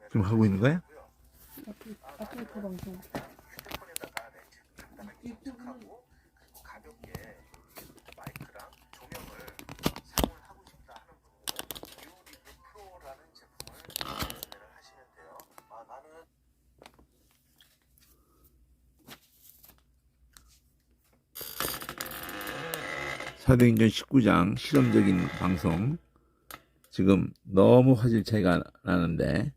지금 하고 있는 거야? 아프리카 방송. 사도행전 19장 실험적인 방송. 지금 너무 화질 차이가 나는데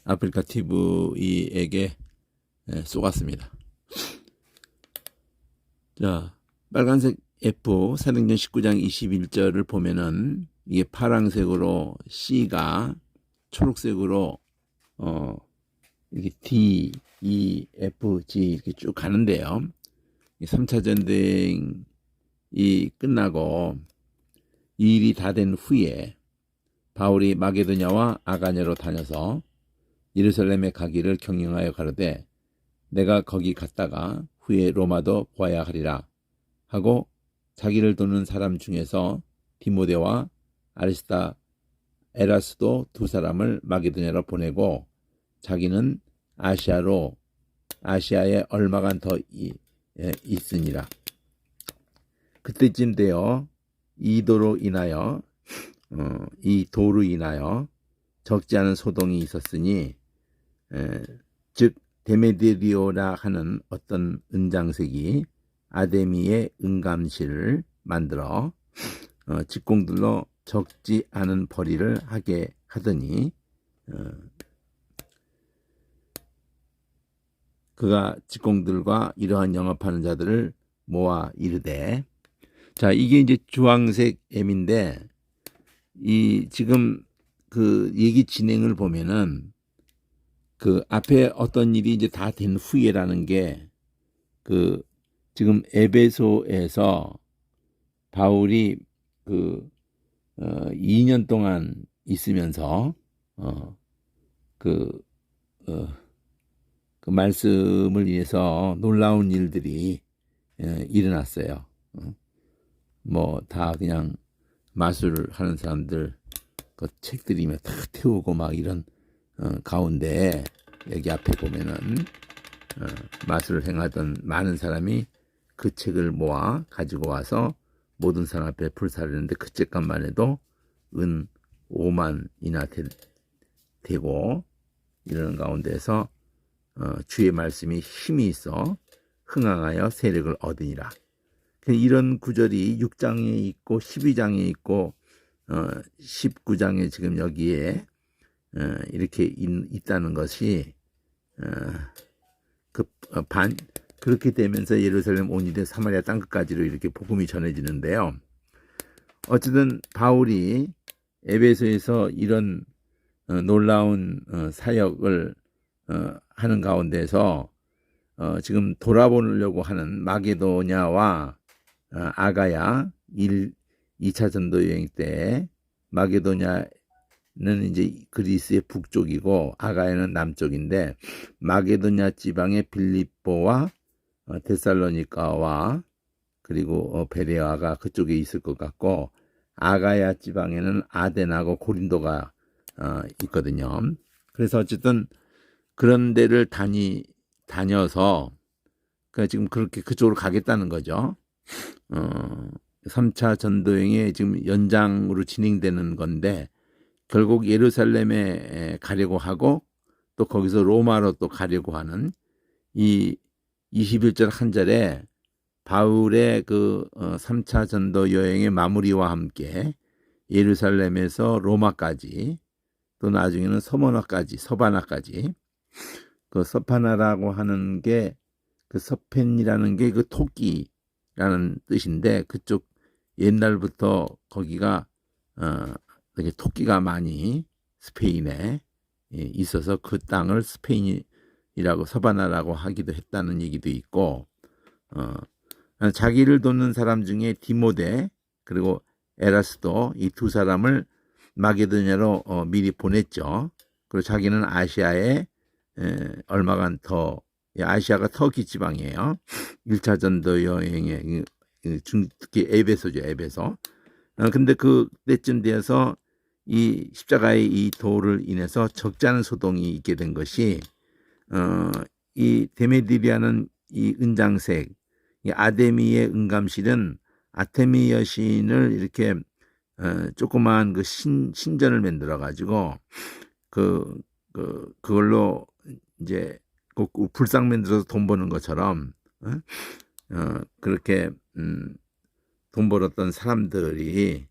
아프리카 TV에게 쏘았습니다. 자, 빨간색 F 사도행전 19장 21절을 보면은 이게 파란색으로 C가, 초록색으로 이렇게 D, E, F, G 이렇게 쭉 가는데요. 3차 전쟁이 끝나고 이 일이 다 된 후에 바울이 마게도냐와 아가냐로 다녀서 예루살렘에 가기를 경영하여 가로되 내가 거기 갔다가 후에 로마도 보아야 하리라 하고 자기를 도는 사람 중에서 디모데와 아리스다 에라스도 두 사람을 마게도냐로 보내고 자기는 아시아에 얼마간 더 있으니라. 그때쯤 되어 이 도로 인하여 적지 않은 소동이 있었으니 즉 데메드리오라 하는 어떤 은장색이 아데미의 은감실을 만들어 직공들로 적지 않은 벌이를 하게 하더니 그가 직공들과 이러한 영업하는 자들을 모아 이르되, 자, 이게 이제 주황색 M인데 이 지금 그 얘기 진행을 보면은 그 앞에 어떤 일이 이제 다 된 후에라는 게 그 지금 에베소에서 바울이 그 2년 동안 있으면서 그 말씀을 위해서 놀라운 일들이 일어났어요. 뭐 다 그냥 마술을 하는 사람들 그 책들이면 다 태우고 막 이런 가운데 여기 앞에 보면은 마술을 행하던 많은 사람이 그 책을 모아 가지고 와서 모든 사람 앞에 불사르는데 그 책값만 해도 은 5만이나 되고 이러는 가운데서 주의 말씀이 힘이 있어 흥황하여 세력을 얻으니라. 이런 구절이 6장에 있고 12장에 있고 19장에 지금 여기에 이렇게 있다는 것이 그렇게 되면서 예루살렘 온 이래 사마리아 땅끝까지로 이렇게 복음이 전해지는데요. 어쨌든 바울이 에베소에서 이런 놀라운 사역을 하는 가운데서 지금 돌아보려고 하는 마게도냐와 아가야 2차 전도 여행 때 마게도냐는 이제 그리스의 북쪽이고 아가야는 남쪽인데 마게도냐 지방의 빌립보와 데살로니가와 그리고 베레아가 그쪽에 있을 것 같고 아가야 지방에는 아덴하고 고린도가 있거든요. 그래서 어쨌든 그런 데를 다녀서 지금 그렇게 그쪽으로 가겠다는 거죠. 3차 전도행의 지금 연장으로 진행되는 건데 결국 예루살렘에 가려고 하고 또 거기서 로마로 또 가려고 하는 이 21절 한 절에 바울의 그 3차 전도 여행의 마무리와 함께 예루살렘에서 로마까지 또 나중에는 서바나까지 그 서파나라고 하는 게 그 서펜이라는 게 그 토끼라는 뜻인데 그쪽 옛날부터 거기가 되게 토끼가 많이 스페인에 있어서 그 땅을 스페인이라고 서바나라고 하기도 했다는 얘기도 있고 자기를 돕는 사람 중에 디모데 그리고 에라스도 이 두 사람을 마게도냐로 미리 보냈죠. 그리고 자기는 아시아에 얼마간 더 아시아가 터키 지방이에요. 1차 전도 여행에 특히 에베소죠. 에베소. 근데 그때쯤 되어서 이 십자가의 이 도를 인해서 적지 않은 소동이 있게 된 것이 이 데메디리아는 이 은장색, 이 아데미의 은감실은 아테미 여신을 이렇게 조그마한 그 신전을 만들어 가지고 그걸로 이제 그 불상 만들어서 돈 버는 것처럼 그렇게 돈 벌었던 사람들이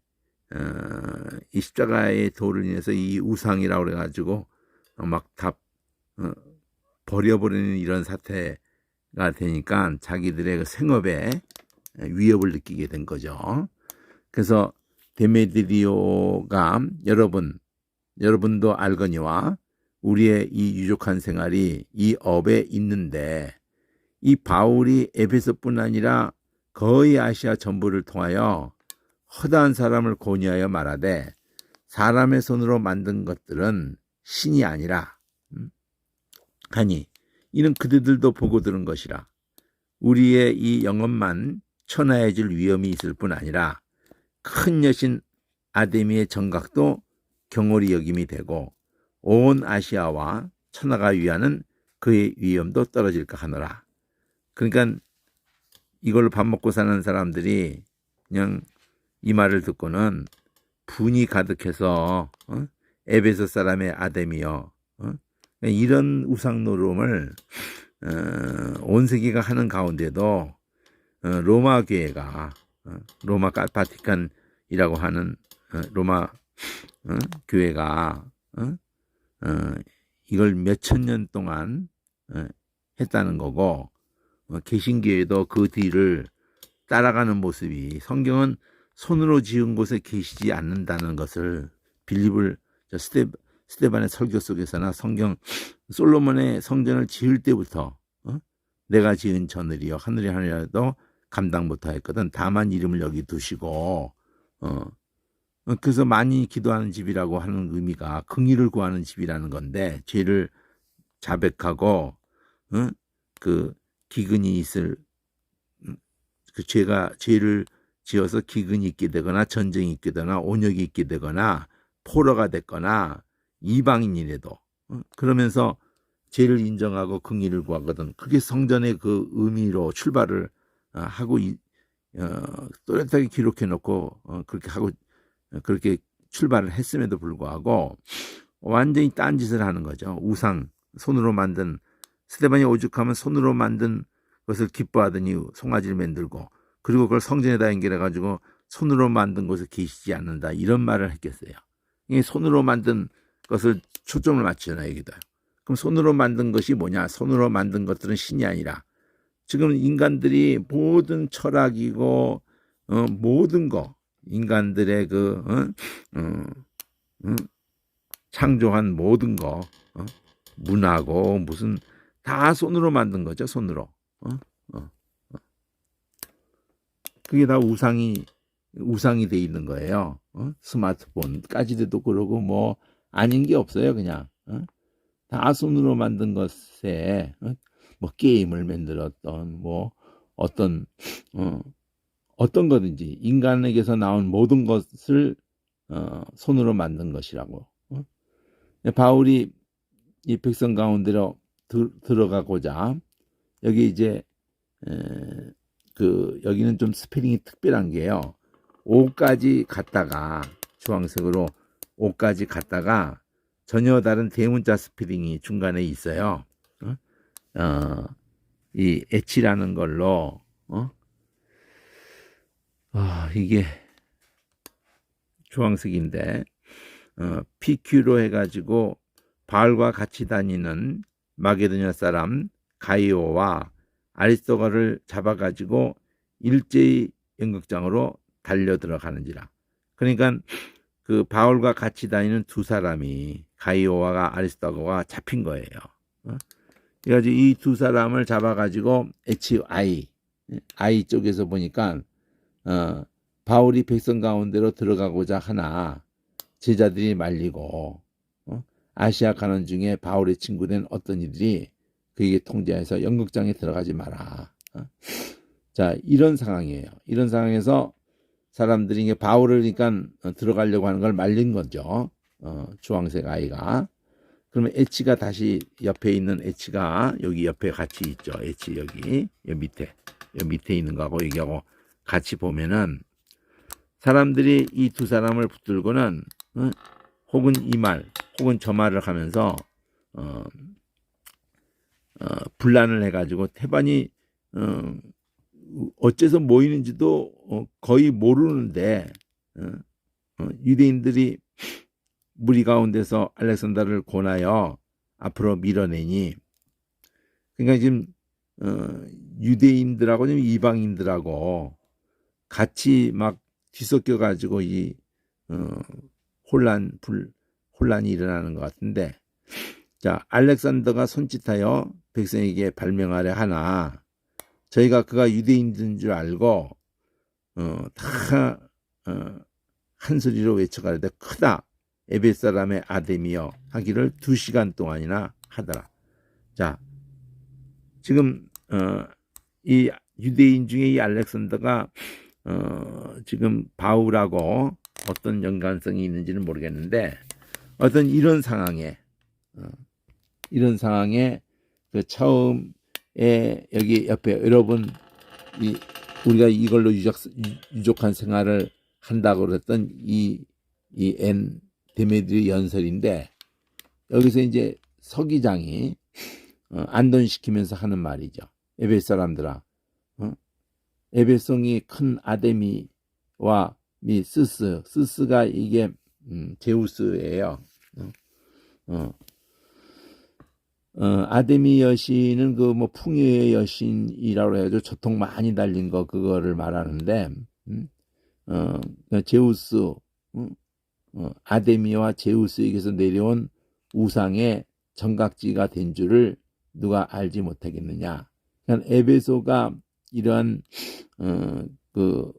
이 십자가의 도를 인해서 이 우상이라고 그래가지고 막 다 버려버리는 이런 사태가 되니까 자기들의 그 생업에 위협을 느끼게 된 거죠. 그래서 데메드리오가 여러분도 알거니와 우리의 이 유족한 생활이 이 업에 있는데 이 바울이 에베소뿐 아니라 거의 아시아 전부를 통하여 허다한 사람을 권유하여 말하되 사람의 손으로 만든 것들은 신이 아니라 하니 이는 그들도 보고 들은 것이라. 우리의 이 영혼만 천하해질 위험이 있을 뿐 아니라 큰 여신 아데미의 정각도 경홀히 여김이 되고 온 아시아와 천하가 위하는 그의 위엄도 떨어질까 하노라. 그러니까 이걸로 밥 먹고 사는 사람들이 그냥 이 말을 듣고는 분이 가득해서 에베소 사람의 아데미여 이런 우상 노름을 온 세계가 하는 가운데도 로마 교회가 로마 바티칸이라고 하는 로마 교회가 이걸 몇천 년 동안 했다는 거고 개신교회도 그 뒤를 따라가는 모습이 성경은 손으로 지은 곳에 계시지 않는다는 것을 빌립을 스데반의 설교 속에서나 성경 솔로몬의 성전을 지을 때부터 내가 지은 저늘이여 하늘이 하늘이라도 감당 못하였거든 다만 이름을 여기 두시고 그래서 많이 기도하는 집이라고 하는 의미가 긍휼을 구하는 집이라는 건데 죄를 자백하고 그 기근이 있을 그 죄를 지어서 기근이 있게 되거나 전쟁이 있게 되거나 온역이 있게 되거나 포로가 됐거나 이방인이라도 그러면서 죄를 인정하고 긍휼을 구하거든. 그게 성전의 그 의미로 출발을 하고 또렷하게 기록해 놓고 그렇게 하고 그렇게 출발을 했음에도 불구하고 완전히 딴짓을 하는 거죠. 우상 손으로 만든 스데반이 오죽하면 손으로 만든 것을 기뻐하더니 송아지를 만들고 그리고 그걸 성전에다 연결해 가지고 손으로 만든 것을 계시지 않는다 이런 말을 했겠어요. 이 손으로 만든 것을 초점을 맞추잖아요. 여기다. 그럼 손으로 만든 것이 뭐냐? 손으로 만든 것들은 신이 아니라 지금 인간들이 모든 철학이고 모든 거 인간들의 창조한 모든 거 문화고 무슨 다 손으로 만든 거죠. 손으로. 그게 다 우상이 돼 있는 거예요. 스마트폰까지도 그러고 뭐 아닌 게 없어요. 그냥 다 손으로 만든 것에 뭐 게임을 만들었던 뭐 어떤 거든지 인간에게서 나온 모든 것을 손으로 만든 것이라고. 바울이 이 백성 가운데로 들어가고자 여기 이제 여기는 좀 스페링이 특별한 게요. 5까지 갔다가 주황색으로 5까지 갔다가 전혀 다른 대문자 스페링이 중간에 있어요. 이 H라는 걸로 이게 주황색인데 PQ로 해가지고 바울과 같이 다니는 마게도냐 사람 가이오와 아리스토가를 잡아가지고 일제히 연극장으로 달려 들어가는지라. 그러니까 그 바울과 같이 다니는 두 사람이 가이오와 아리스토가가 잡힌 거예요. 그래가지고 이 두 사람을 잡아가지고 I 쪽에서 보니까 바울이 백성 가운데로 들어가고자 하나 제자들이 말리고 아시아 가는 중에 바울의 친구된 어떤 이들이 그에게 통제해서 연극장에 들어가지 마라. 자, 이런 상황이에요. 이런 상황에서 사람들이 이게 바울을 그러니까 들어가려고 하는 걸 말린 거죠. 주황색 아이가. 그러면 H가 다시 옆에 있는 H가 여기 옆에 같이 있죠. H 여기 밑에 있는 거하고 여기하고 같이 보면은 사람들이 이 두 사람을 붙들고는 혹은 이 말 혹은 저 말을 하면서 분란을 해가지고 태반이 어째서 모이는지도 거의 모르는데 유대인들이 무리 가운데서 알렉산더를 권하여 앞으로 밀어내니 그러니까 지금 유대인들하고 지금 이방인들하고 같이 막 뒤섞여 가지고 이 혼란이 일어나는 것 같은데 자 알렉산더가 손짓하여 백성에게 발명하려 하나 저희가 그가 유대인인 줄 알고 다 한 소리로 외쳐가려되 크다 에베 사람의 아데미여 하기를 2시간 동안이나 하더라. 자 지금 이 유대인 중에 이 알렉산더가 지금 바울하고 어떤 연관성이 있는지는 모르겠는데 어떤 이런 상황에 그 처음에 여기 옆에 여러분 우리가 이걸로 유족한 생활을 한다고 그랬던 이 데메드리 연설인데 여기서 이제 서기장이 안돈시키면서 하는 말이죠. 에베소 사람들아, 에베송이 큰 아데미와 스스가 이게 제우스예요. 아데미 여신은 그 뭐 풍요의 여신이라고 해가지고 저통 많이 달린 거 그거를 말하는데 제우스 아데미와 제우스에게서 내려온 우상의 정각지가 된 줄을 누가 알지 못하겠느냐. 그러니까 에베소가 이러한 그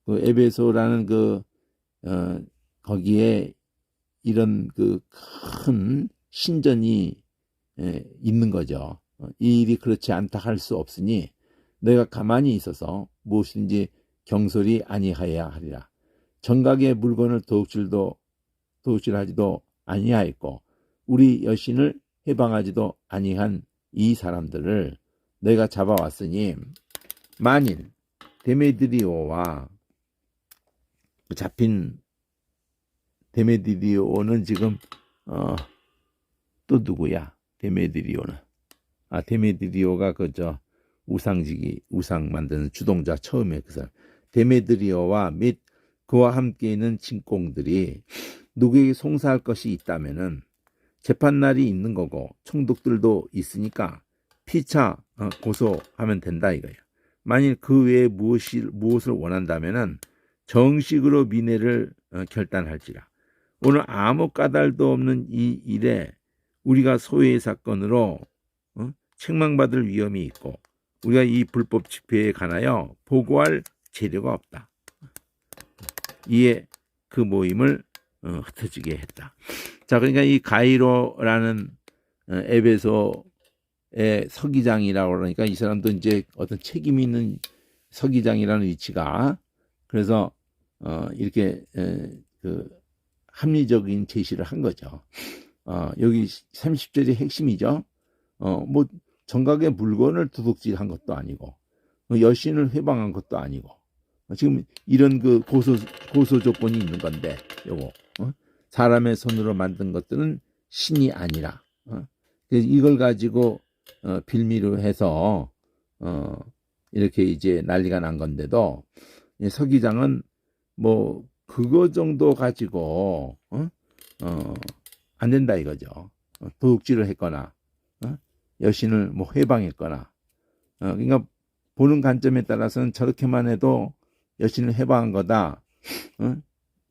에베소라는 거기에 이런 그 큰 신전이 있는 거죠. 이 일이 그렇지 않다 할 수 없으니 내가 가만히 있어서 무엇인지 경솔이 아니하여야 하리라. 정각의 물건을 도둑질하지도 아니하였고 우리 여신을 해방하지도 아니한 이 사람들을 내가 잡아왔으니 만일 데메드리오와 잡힌 데메드리오는 지금 또 누구야? 데메드리오는 데메드리오가 그저 우상 만드는 주동자 처음에 그 사람 데메드리오와 및 그와 함께 있는 진공들이 누구에게 송사할 것이 있다면은 재판날이 있는 거고 총독들도 있으니까 피차 고소하면 된다 이거예요. 만일 그 외에 무엇을 원한다면은 정식으로 민회를 결단할지라. 오늘 아무 까닭도 없는 이 일에 우리가 소외의 사건으로 책망받을 위험이 있고 우리가 이 불법 집회에 관하여 보고할 재료가 없다. 이에 그 모임을 흩어지게 했다. 자, 그러니까 이 가이로라는 에베소의 서기장이라고 그러니까 이 사람도 이제 어떤 책임 있는 서기장이라는 위치가 그래서 이렇게 그 합리적인 제시를 한 거죠. 여기 30절이 핵심이죠. 뭐 정각의 물건을 도둑질한 것도 아니고 여신을 해방한 것도 아니고 지금 이런 그 고소 조건이 있는 건데 요거 사람의 손으로 만든 것들은 신이 아니라 이걸 가지고 빌미로 해서 이렇게 이제 난리가 난 건데도 서기장은 뭐 그거 정도 가지고 안 된다 이거죠. 도둑질을 했거나 여신을 뭐 해방했거나 그러니까 보는 관점에 따라서는 저렇게만 해도 여신을 해방한 거다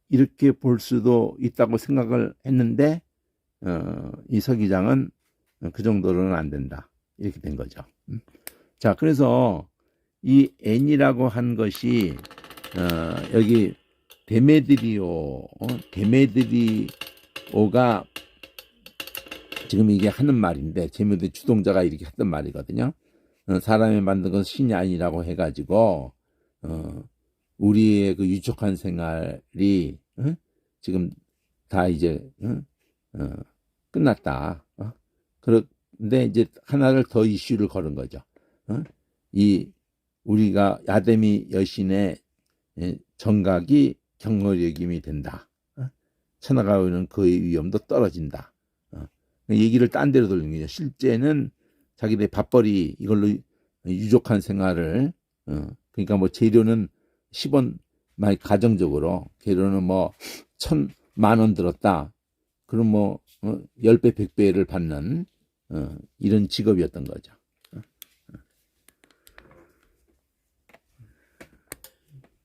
이렇게 볼 수도 있다고 생각을 했는데 이 서기장은 그 정도로는 안 된다 이렇게 된 거죠. 자, 그래서 이 N이라고 한 것이 여기 데메드리오가 지금 이게 하는 말인데 데메드리 주동자가 이렇게 했던 말이거든요. 사람이 만든 건 신이 아니라고 해가지고 우리의 그 유족한 생활이 지금 다 이제 끝났다. 그런데 이제 하나를 더 이슈를 걸은 거죠. 이 우리가 야데미 여신의 정각이 경로역임이 된다. 천하가 오는 그의 위험도 떨어진다. 얘기를 딴 데로 돌리는 거죠. 실제는 자기들 밥벌이 이걸로 유족한 생활을 그러니까 뭐 재료는 10원 많이 가정적으로 재료는 뭐 1,000만 원 들었다. 그럼 뭐 10배 100배를 받는 이런 직업이었던 거죠.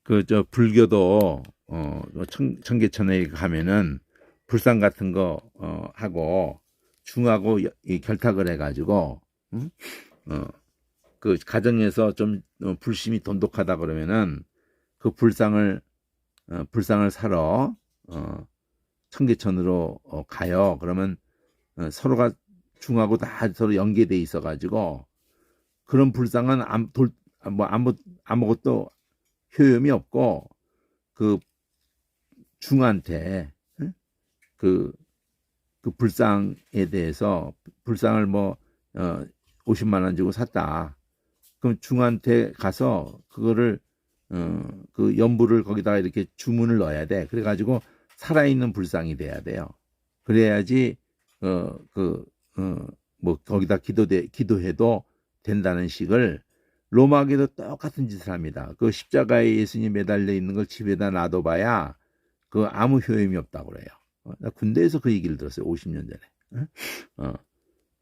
그 저 불교도 청계천에 가면은 불상 같은 거 하고 중하고 이 결탁을 해가지고 그 가정에서 좀 불심이 돈독하다 그러면은 그 불상을 사러 청계천으로 가요. 그러면 서로가 중하고 다 서로 연계돼 있어가지고 그런 불상은 아무것도 효용이 없고 그 중한테 그 불상에 대해서 불상을 뭐 50만 원 주고 샀다. 그럼 중한테 가서 그거를 그 연부를 거기다가 이렇게 주문을 넣어야 돼. 그래가지고 살아있는 불상이 돼야 돼요. 그래야지 뭐 거기다 기도해도 된다는 식을 로마계도 똑같은 짓을 합니다. 그 십자가에 예수님 매달려 있는 걸 집에다 놔둬봐야 그 아무 효용이 없다고 그래요. 나 군대에서 그 얘기를 들었어요. 50년 전에.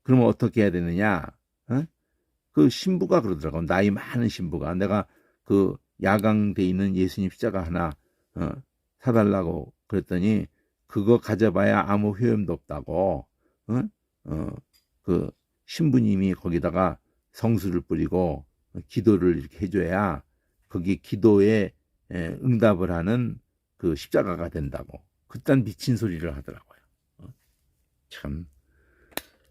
그러면 어떻게 해야 되느냐? 그 신부가 그러더라고. 나이 많은 신부가 내가 그 야광돼 있는 예수님 십자가 하나 사달라고 그랬더니 그거 가져봐야 아무 효용도 없다고. 그 신부님이 거기다가 성수를 뿌리고 기도를 이렇게 해줘야 거기 기도에 응답을 하는 그 십자가가 된다고. 그딴 미친 소리를 하더라고요. 참.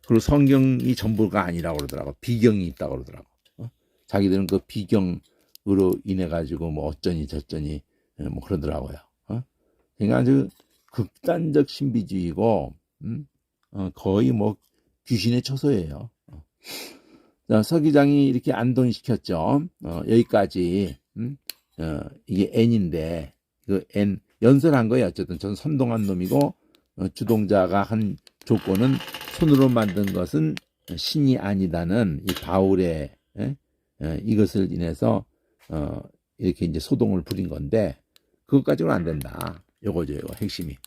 그리고 성경이 전부가 아니라고 그러더라고. 비경이 있다고 그러더라고. 자기들은 그 비경으로 인해 가지고 뭐 어쩌니 저쩌니 뭐 그러더라고요. 그러니까 아주 극단적 신비주의고 거의 뭐 귀신의 처소예요. 자, 서기장이 이렇게 안동시켰죠. 여기까지 이게 N인데 그 N 연설한 거예요. 어쨌든 저는 선동한 놈이고 주동자가 한 조건은 손으로 만든 것은 신이 아니다는 이 바울의 이것을 인해서 이렇게 이제 소동을 부린 건데 그것까지는 안 된다. 요거죠, 요거 핵심이.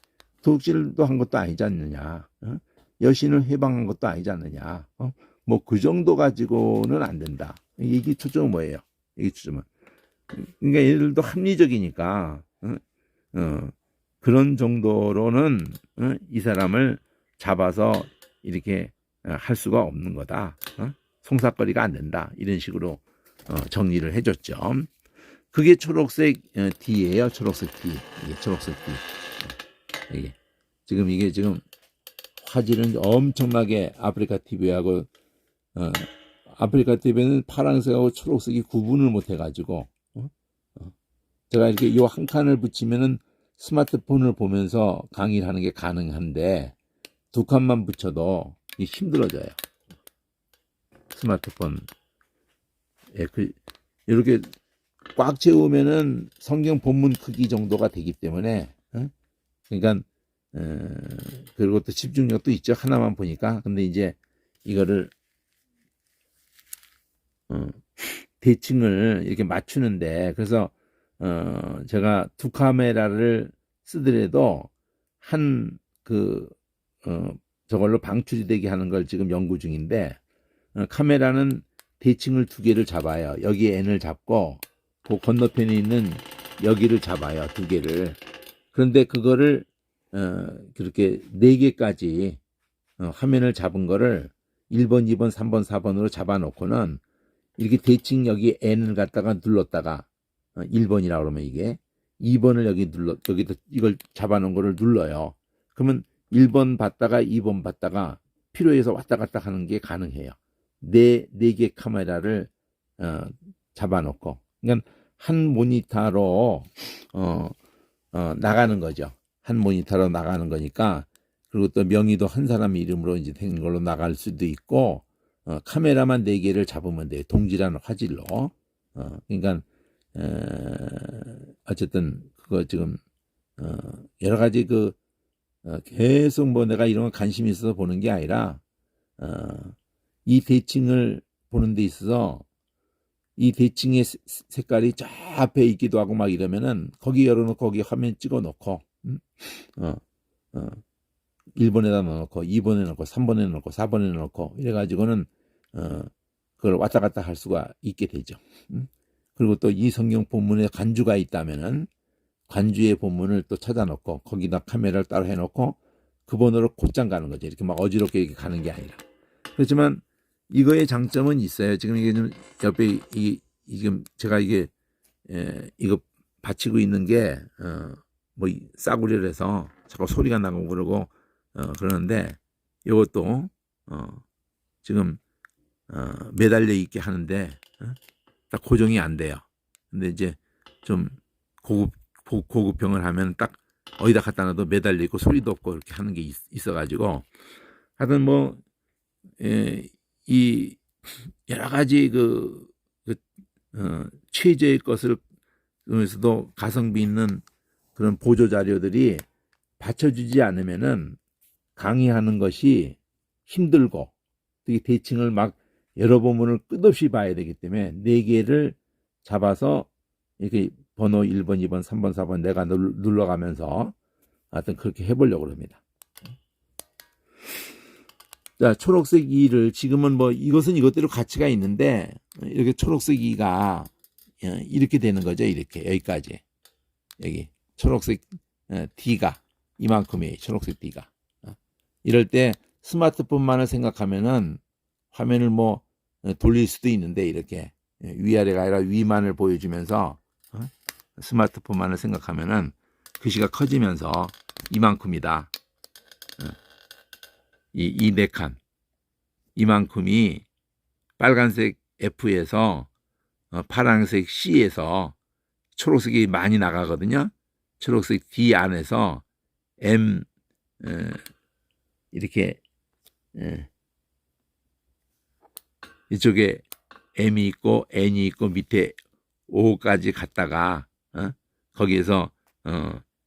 도둑질도 한 것도 아니지 않느냐. 여신을 해방한 것도 아니지 않느냐. 뭐 그 정도 가지고는 안 된다. 이게 초점은 뭐예요? 이게 초점은. 그러니까 얘들도 합리적이니까 그런 정도로는 이 사람을 잡아서 이렇게 할 수가 없는 거다. 송사거리가 안 된다. 이런 식으로 정리를 해줬죠. 그게 초록색 D예요. 초록색 D. 이게 초록색 D. 이게 지금 화질은 엄청나게 아프리카 TV하고 아프리카 TV는 파란색하고 초록색이 구분을 못 해가지고 제가 이렇게 요 한 칸을 붙이면은 스마트폰을 보면서 강의를 하는 게 가능한데 두 칸만 붙여도 힘들어져요. 스마트폰. 이렇게 꽉 채우면은 성경 본문 크기 정도가 되기 때문에 그러니까 그리고 또 집중력도 있죠. 하나만 보니까. 근데 이제 이거를 대칭을 이렇게 맞추는데 그래서 제가 두 카메라를 쓰더라도 저걸로 방출이 되게 하는 걸 지금 연구 중인데 카메라는 대칭을 두 개를 잡아요. 여기에 N을 잡고 그 건너편에 있는 여기를 잡아요. 두 개를. 그런데 그거를 그렇게 네 개까지 화면을 잡은 거를 1번, 2번, 3번, 4번으로 잡아놓고는 이렇게 대칭 여기 N을 갖다가 눌렀다가 1번이라고 그러면 이게 2번을 여기다 이걸 잡아놓은 거를 눌러요. 그러면 1번 봤다가 2번 봤다가 필요해서 왔다 갔다 하는 게 가능해요. 네 개 카메라를 잡아놓고. 그러니까 한 모니터로 나가는 거죠. 한 모니터로 나가는 거니까. 그리고 또 명의도 한 사람 이름으로 이제 된 걸로 나갈 수도 있고, 카메라만 4개를 잡으면 돼요. 동질한 화질로. 그러니까 어쨌든 그거 지금 여러 가지 계속 뭐 내가 이런 거 관심이 있어서 보는 게 아니라 이 대칭을 보는 데 있어서 이 대칭의 색깔이 저 앞에 있기도 하고 막 이러면은 거기 열어놓고 거기 화면 찍어놓고 1번에다 넣어놓고 2번에 넣고 3번에 넣고 4번에 넣고 이래가지고는 그걸 왔다 갔다 할 수가 있게 되죠. 그리고 또 이 성경 본문에 간주가 있다면은 관주의 본문을 또 찾아놓고 거기다 카메라를 따로 해놓고 그 번호로 곧장 가는 거죠. 이렇게 막 어지럽게 이렇게 가는 게 아니라. 그렇지만 이거의 장점은 있어요. 지금 이게 좀 옆에 지금 제가 이게 이거 받치고 있는 게 뭐 싸구려를 해서 자꾸 소리가 나고 그러고 그러는데 이것도 지금 매달려 있게 하는데 딱 고정이 안 돼요. 근데 이제 좀 고급형을 하면 딱 어디다 갖다 놔도 매달려 있고 소리도 없고 이렇게 하는 게 있어가지고 하여튼 뭐 이 여러 가지 최저의 것을 그러면서도 가성비 있는 그런 보조 자료들이 받쳐주지 않으면은 강의하는 것이 힘들고 이 대칭을 막 여러 본문을 끝없이 봐야 되기 때문에 4개를 잡아서 이렇게 번호 1번, 2번, 3번, 4번 내가 눌러가면서 하여튼 그렇게 해보려고 합니다. 자, 초록색 2를 지금은 뭐 이것은 이것대로 가치가 있는데 이렇게 초록색 2가 이렇게 되는 거죠. 이렇게 여기까지 여기 초록색 D가 이만큼이에요. 초록색 D가 이럴 때 스마트폰만을 생각하면은 화면을 뭐 돌릴 수도 있는데 이렇게 위아래가 아니라 위만을 보여주면서 스마트폰만을 생각하면은 글씨가 커지면서 이만큼이다. 이 4칸 이만큼이 빨간색 F에서 파란색 C에서 초록색이 많이 나가거든요. 초록색 D 안에서 M 이렇게 이쪽에 M이 있고 N이 있고 밑에 O까지 갔다가 거기에서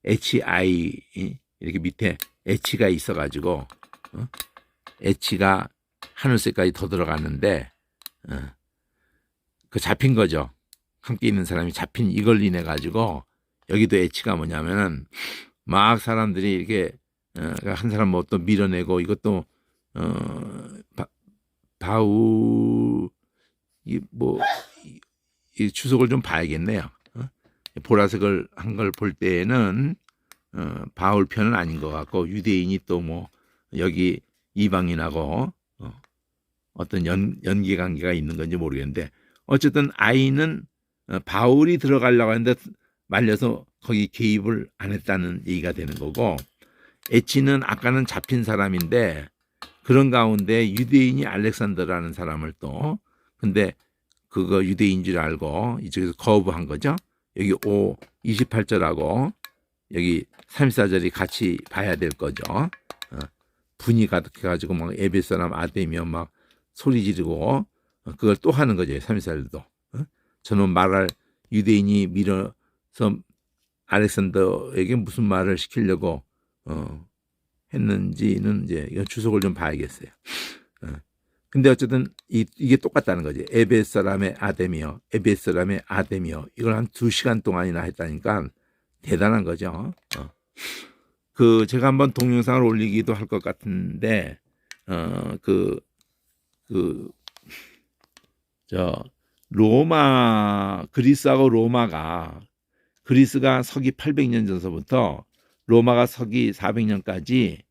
HI 이렇게 밑에 H가 있어가지고 H가 하늘색까지 더 들어갔는데 그 잡힌 거죠. 함께 있는 사람이 잡힌 이걸 인해 가지고 여기도 H가 뭐냐면은 막 사람들이 이렇게 한 사람 뭐 또 밀어내고 이것도 바울 이 주석을 좀 봐야겠네요. 보라색을 한 걸 볼 때에는 바울 편은 아닌 것 같고 유대인이 또 뭐 여기 이방인하고 어떤 연계 관계가 있는 건지 모르겠는데 어쨌든 I는 바울이 들어가려고 하는데 말려서 거기 개입을 안 했다는 얘기가 되는 거고 H는 아까는 잡힌 사람인데 그런 가운데 유대인이 알렉산더라는 사람을 또 근데 그거 유대인 줄 알고 이쪽에서 거부한 거죠. 여기 28절하고 여기 34절이 같이 봐야 될 거죠. 분이 가득해가지고 막 에베소 사람 아데미어 막 소리 지르고 그걸 또 하는 거죠. 34절도. 저는 말할 유대인이 밀어서 알렉산더에게 무슨 말을 시키려고 했는지는 이제 이건 주석을 좀 봐야겠어요. 근데 어쨌든 이게 똑같다는 거지. 에베소 사람의 아데미어, 에베소 사람의 아데미어 이걸 한 2시간 동안이나 했다니까 대단한 거죠. 제가 한번 동영상을 올리기도 할 것 같은데 로마 그리스하고 로마가 그리스가 서기 800년 전서부터 로마가 서기 400년까지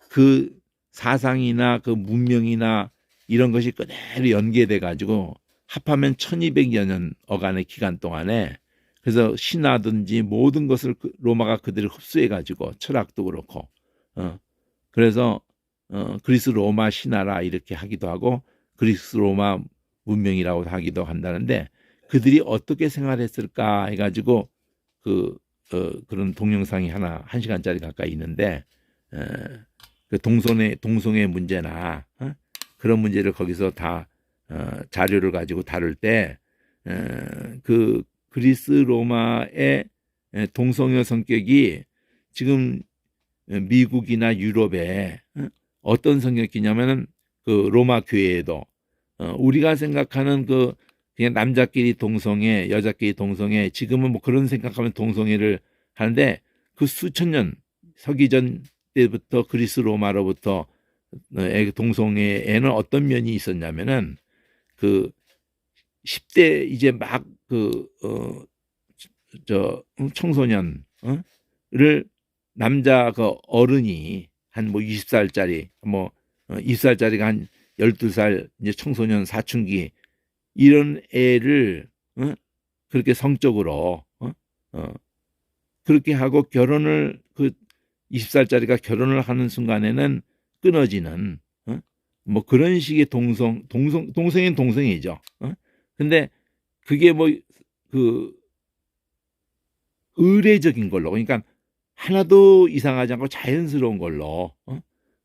그 사상이나 그 문명이나 이런 것이 그대로 연계돼 가지고 합하면 1200여 년 어간의 기간 동안에 그래서 신화든지 모든 것을 로마가 그대로 흡수해 가지고 철학도 그렇고 그래서 그리스 로마 신화라 이렇게 하기도 하고 그리스 로마 문명이라고 하기도 한다는데 그들이 어떻게 생활했을까 해가지고 그런 동영상이 한 시간짜리 가까이 있는데 어, 그 동성애 문제나 그런 문제를 거기서 다 자료를 가지고 다룰 때 그 그리스 로마의 동성애 성격이 지금 미국이나 유럽에 어떤 성격이냐면은 그 로마 교회에도 우리가 생각하는 그 그냥 남자끼리 동성애, 여자끼리 동성애, 지금은 뭐 그런 생각하면 동성애를 하는데 그 수천 년 서기전 때부터 그리스 로마로부터 동성애에는 어떤 면이 있었냐면은 그 10대 이제 막 청소년을 남자 그 어른이 한 뭐 20살짜리 뭐 20살짜리가 한 12살 이제 청소년 사춘기 이런 애를 그렇게 성적으로 그렇게 하고 결혼을 그 20살짜리가 결혼을 하는 순간에는 끊어지는 뭐 그런 식의 동성애는 동성이죠. 근데 그게 뭐 그 의례적인 걸로 그러니까 하나도 이상하지 않고 자연스러운 걸로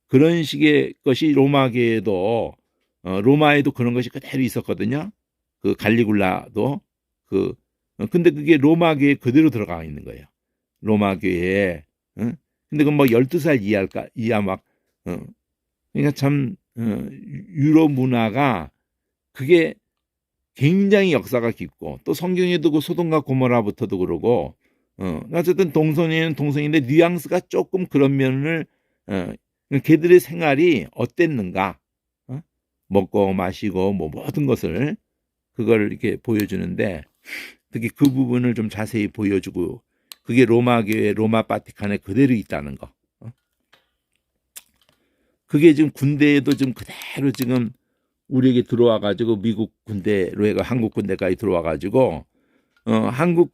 그런 식의 것이 로마계에도 로마에도 그런 것이 그대로 있었거든요. 그 갈리굴라도 근데 그게 로마계에 그대로 들어가 있는 거예요. 로마계에 근데 그 뭐 12살 이하 막 그러니까 참 유럽 문화가 그게 굉장히 역사가 깊고 또 성경에도 그 소돔과 고모라부터도 그러고 어쨌든 동성애는 동성인데 뉘앙스가 조금 그런 면을 걔들의 생활이 어땠는가 먹고 마시고 뭐 모든 것을 그걸 이렇게 보여주는데 특히 그 부분을 좀 자세히 보여주고 그게 로마 교회 로마 바티칸에 그대로 있다는 거 그게 지금 군대에도 좀 그대로 지금 우리에게 들어와 가지고 미국 군대로 해가 한국 군대까지 들어와 가지고 한국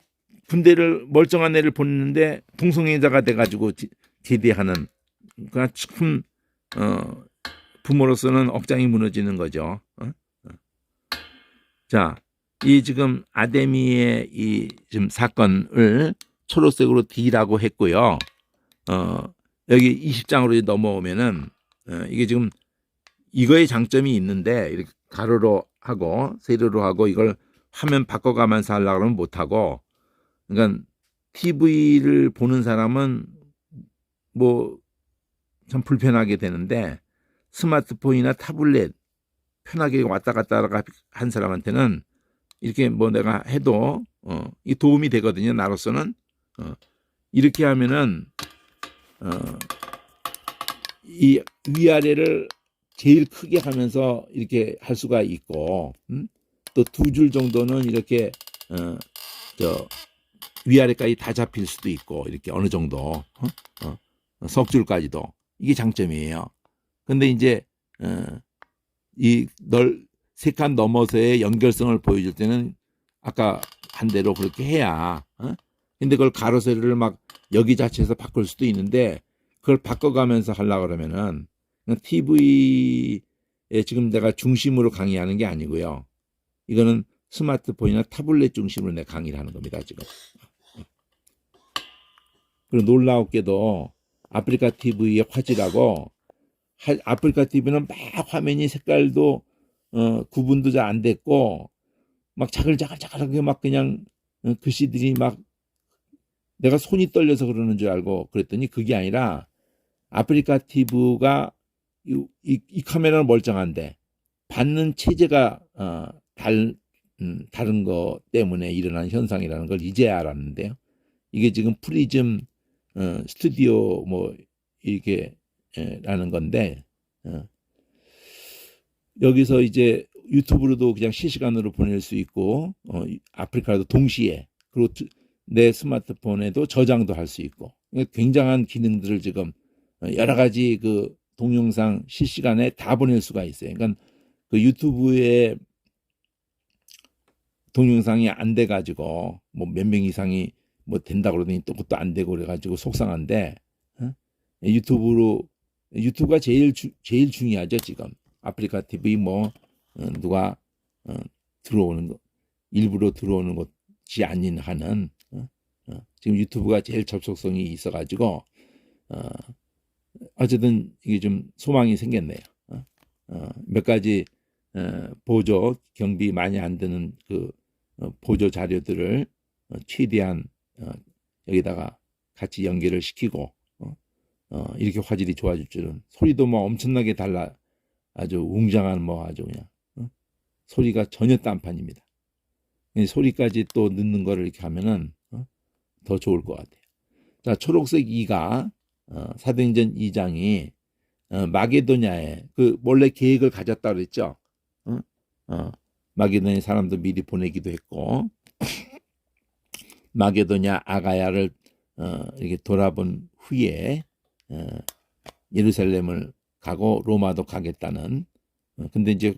군대를 멀쩡한 애를 보냈는데 동성애자가 돼 가지고 제대하는 그러니까 참 부모로서는 억장이 무너지는 거죠. 자, 이 지금 아데미의 이 지금 사건을 초록색으로 D라고 했고요. 여기 20장으로 넘어오면은 이게 지금 이거의 장점이 있는데 이렇게 가로로 하고 세로로 하고 이걸 화면 바꿔가면서 하려고 하면 못하고 그러니까 TV를 보는 사람은 뭐 참 불편하게 되는데 스마트폰이나 타블렛 편하게 왔다 갔다 한 사람한테는 이렇게 뭐 내가 해도 이 도움이 되거든요. 나로서는 이렇게 하면은 이 위아래를 제일 크게 하면서 이렇게 할 수가 있고 또 두 줄 정도는 이렇게 저 위아래까지 다 잡힐 수도 있고 이렇게 어느 정도 석줄까지도 이게 장점이에요. 근데 이제 이 세 칸 넘어서의 연결성을 보여줄 때는 아까 한 대로 그렇게 해야 근데 그걸 가로 세로를 막 여기 자체에서 바꿀 수도 있는데 그걸 바꿔가면서 하려고 그러면은 TV에 지금 내가 중심으로 강의하는 게 아니고요. 이거는 스마트폰이나 타블렛 중심으로 내가 강의를 하는 겁니다. 지금. 그리고 놀라웠게도 아프리카 TV의 화질하고 아프리카 TV는 막 화면이 색깔도 구분도 잘 안 됐고 막 자글자글자글하게 막 그냥 글씨들이 막 내가 손이 떨려서 그러는 줄 알고 그랬더니 그게 아니라 아프리카 TV가 이 카메라는 멀쩡한데 받는 체제가 다른 거 때문에 일어난 현상이라는 걸 이제야 알았는데요. 이게 지금 프리즘 스튜디오 뭐 이렇게 라는 건데 여기서 이제 유튜브로도 그냥 실시간으로 보낼 수 있고 아프리카도 동시에 그리고 내 스마트폰에도 저장도 할 수 있고 굉장한 기능들을 지금 여러 가지 그 동영상 실시간에 다 보낼 수가 있어요. 그러니까 그 유튜브에 동영상이 안 돼 가지고 뭐 몇 명 이상이 뭐 된다 그러더니 또 그것도 안 되고 그래 가지고 속상한데 유튜브가 제일 중요하죠 지금. 아프리카 TV 뭐 누가 들어오는 거 일부러 들어오는 것이 아닌 한은 지금 유튜브가 제일 접속성이 있어가지고 어쨌든 이게 좀 소망이 생겼네요. 몇 가지 보조 경비 많이 안 드는 그 보조 자료들을 최대한 여기다가 같이 연결을 시키고 이렇게 화질이 좋아질 줄은. 소리도 뭐 엄청나게 달라. 아주 웅장한 뭐 아주 그냥 소리가 전혀 딴판입니다. 소리까지 또 넣는 거를 이렇게 하면은 더 좋을 것 같아요. 자, 초록색 2가 사도행전 2장이 마게도냐에 그 원래 계획을 가졌다 그랬죠. 마게도냐 사람도 미리 보내기도 했고 마게도냐 아가야를 이렇게 돌아본 후에 예루살렘을 가고 로마도 가겠다는. 근데 이제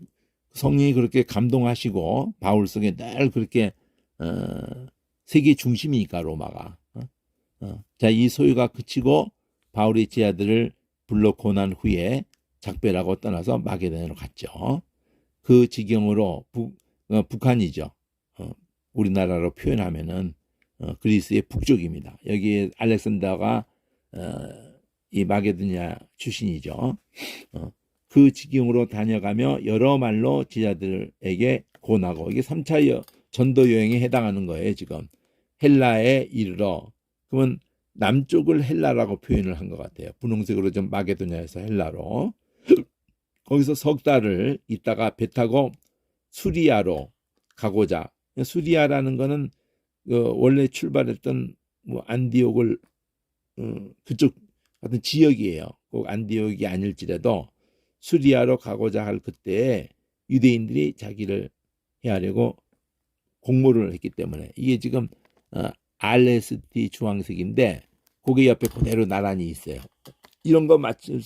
성령이 그렇게 감동하시고 바울 속에 늘 그렇게 세계 중심이니까 로마가. 자, 이 소유가 그치고 바울의 제자들을 불러 고난 후에 작별하고 떠나서 마게도냐로 갔죠. 그 지경으로 북한이죠. 우리나라로 표현하면은 그리스의 북쪽입니다. 여기에 알렉산더가 이 마게도냐 출신이죠. 그 지경으로 다녀가며 여러 말로 제자들에게 고나고, 이게 3차 전도 여행에 해당하는 거예요. 지금 헬라에 이르러, 그러면 남쪽을 헬라라고 표현을 한 것 같아요. 분홍색으로 좀 마게도냐에서 헬라로. 거기서 석 달을 있다가 배 타고 수리아로 가고자. 수리아라는 거는 원래 출발했던 뭐 안디옥을 그쪽 같은 지역이에요. 꼭 안디옥이 아닐지라도 수리아로 가고자 할 그때에 유대인들이 자기를 해하려고 공모를 했기 때문에, 이게 지금 RST 주황색인데 고개 옆에 그대로 나란히 있어요. 이런 거 맞출,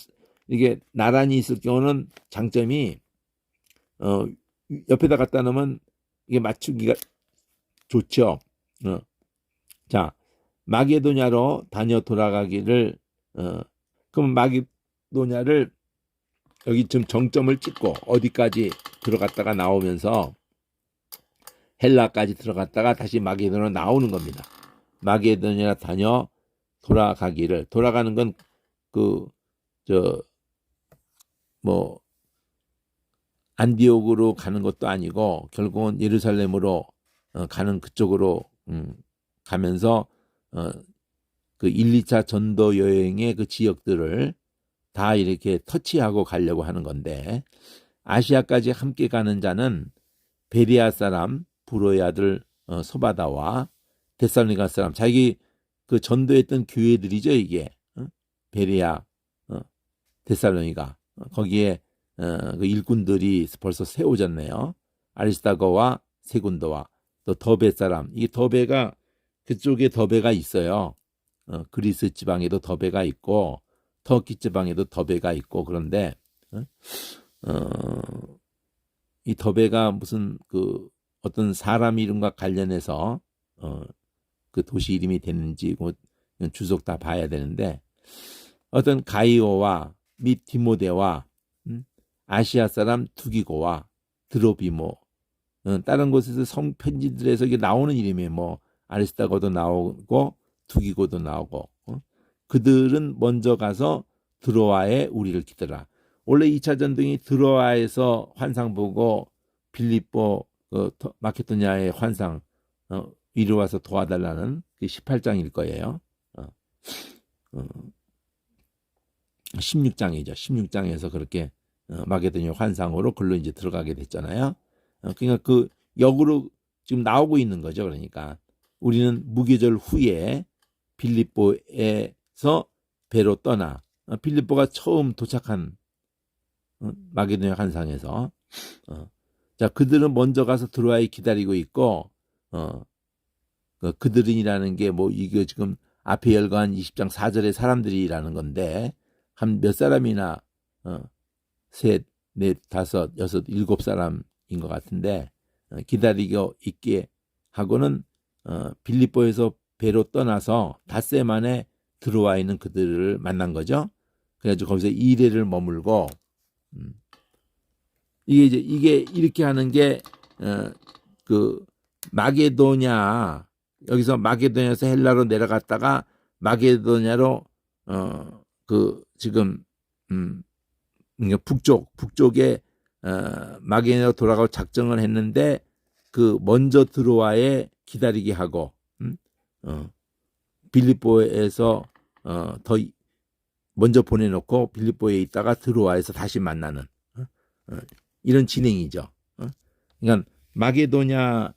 이게 나란히 있을 경우는 장점이 옆에다 갖다 놓으면 이게 맞추기가 좋죠. 자, 마게도냐로 다녀 돌아가기를 그럼 마게도냐를 여기 좀 정점을 찍고 어디까지 들어갔다가 나오면서 헬라까지 들어갔다가 다시 마게도냐로 나오는 겁니다. 마게도냐 다녀 돌아가기를, 돌아가는 건 안디옥으로 가는 것도 아니고 결국은 예루살렘으로 가는 그쪽으로 가면서 그 1, 2차 전도 여행의 그 지역들을 다 이렇게 터치하고 가려고 하는 건데, 아시아까지 함께 가는 자는 베레아 사람 부로의 아들 소바다와 데살로니가 사람, 자기 그 전도했던 교회들이죠. 이게 베레아, 데살로니가, 거기에 그 일꾼들이 벌써 세워졌네요. 아리스타거와 세군도와 또 더베 사람, 이 더베가 그쪽에 더베가 있어요. 그리스 지방에도 더베가 있고 터키 지방에도 더베가 있고. 그런데 이 더베가 무슨 그 어떤 사람 이름과 관련해서 그 도시 이름이 됐는지 주석 다 봐야 되는데, 어떤 가이오와 및 디모데와 아시아 사람 두기고와 드로비모, 다른 곳에서 성 편지들에서 이게 나오는 이름이 뭐 아리스타고도 나오고 두기고도 나오고, 그들은 먼저 가서 드로아에 우리를 기다라. 원래 2차 전쟁이 드로아에서 환상 보고 빌립보 마케도냐의 환상 이리 와서 도와달라는 그 18장일 거예요. 16장이죠. 16장에서 그렇게 마게도냐 환상으로 글로 이제 들어가게 됐잖아요. 그러니까 그 역으로 지금 나오고 있는 거죠. 그러니까 우리는 무교절 후에 빌립보에서 배로 떠나, 빌립보가 처음 도착한 마게도냐 환상에서 자, 그들은 먼저 가서 드로아에 기다리고 있고, 그들은이라는 게 뭐 이게 지금 앞에 열거한 20장 4절의 사람들이라는 건데, 한 몇 사람이나 셋, 넷, 다섯, 여섯, 일곱 사람인 것 같은데, 기다리고 있게 하고는 빌립보에서 배로 떠나서 닷새 만에 들어와 있는 그들을 만난 거죠. 그래가지고 거기서 2일을 머물고, 이게 이렇게 하는 게 그 마게도냐, 여기서 마게도냐에서 헬라로 내려갔다가 마게도냐로 지금 그러니까 북쪽에 마게도냐로 돌아가고 작정을 했는데 그 먼저 드로아에 기다리게 하고 빌립보에서 더 먼저 보내놓고 빌립보에 있다가 드로아에서 다시 만나는 이런 진행이죠. 그러니까 마게도냐에서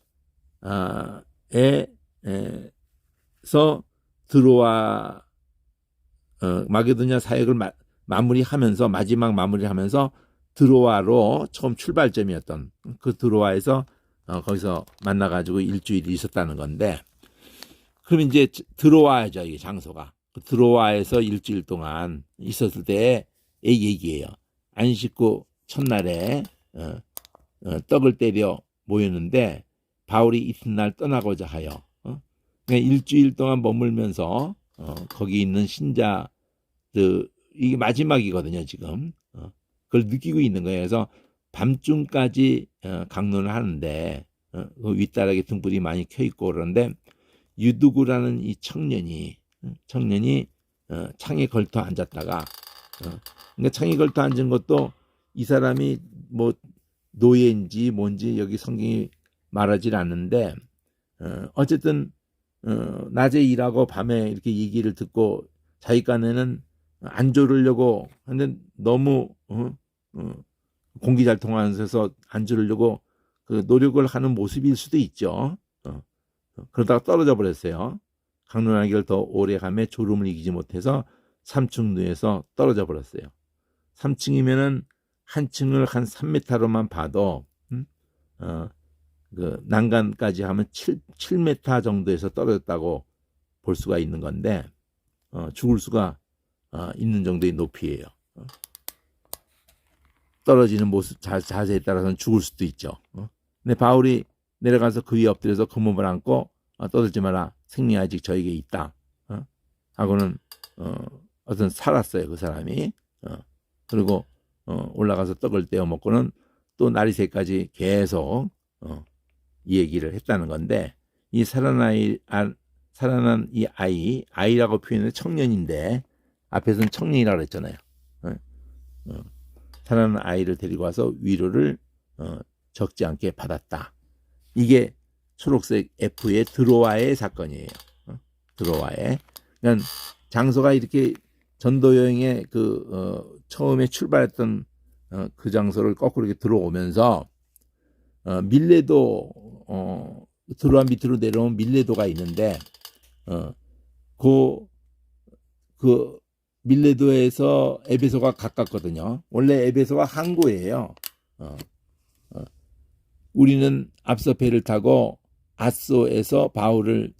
드로아 마게도냐 사역을 마무리하면서 마지막 마무리하면서 드로아로 처음 출발점이었던 그 드로아에서 거기서 만나가지고 일주일 있었다는 건데, 그럼 이제 드로아죠, 이게 장소가. 드로아에서 일주일 동안 있었을 때의 얘기예요. 안식구 첫날에 떡을 때려 모였는데 바울이 이튿날 떠나고자 하여 그러니까 일주일 동안 머물면서 거기 있는 신자들, 이게 마지막이거든요 지금. 그걸 느끼고 있는 거예요. 그래서 밤중까지 강론을 하는데 그 윗다락에 등불이 많이 켜 있고 그러는데 유두구라는 이 청년이 창에 걸터 앉았다가 그러니까 창에 걸터 앉은 것도 이 사람이 뭐 노예인지 뭔지 여기 성경이 말하지 않는데 어쨌든 낮에 일하고 밤에 이렇게 얘기를 듣고 자기간에는 안 졸으려고 하는데 너무 공기 잘 통하면서 안 졸으려고 그 노력을 하는 모습일 수도 있죠. 그러다가 떨어져 버렸어요. 강론하기를 더 오래 하며 졸음을 이기지 못해서 3층루에서 떨어져 버렸어요. 3층이면은 한 층을 한 3m로만 봐도 그 난간까지 하면 7m 정도에서 떨어졌다고 볼 수가 있는 건데 죽을 수가 있는 정도의 높이예요. 떨어지는 모습 자세에 따라서는 죽을 수도 있죠. 근데 바울이 내려가서 그 위에 엎드려서 그 몸을 안고 떠들지 마라, 생명이 아직 저에게 있다 하고는 어떤 살았어요 그 사람이. 그리고 올라가서 떡을 떼어 먹고는 또 날이 새까지 계속 이 얘기를 했다는 건데, 이 살아난 이 아이라고 표현해 청년인데 앞에서는 청년이라고 했잖아요. 살아난 아이를 데리고 와서 위로를 적지 않게 받았다. 이게 초록색 F의 드로아의 사건이에요. 드로아의. 그러니까 장소가 이렇게 전도 여행의 처음에 출발했던 그 장소를 거꾸로 이렇게 들어오면서 밀레도 드로아 밑으로 내려온 밀레도가 있는데 그 밀레도에서 에베소가 가깝거든요. 원래 에베소가 항구예요. 우리는 앞서 배를 타고 아소에서 바울을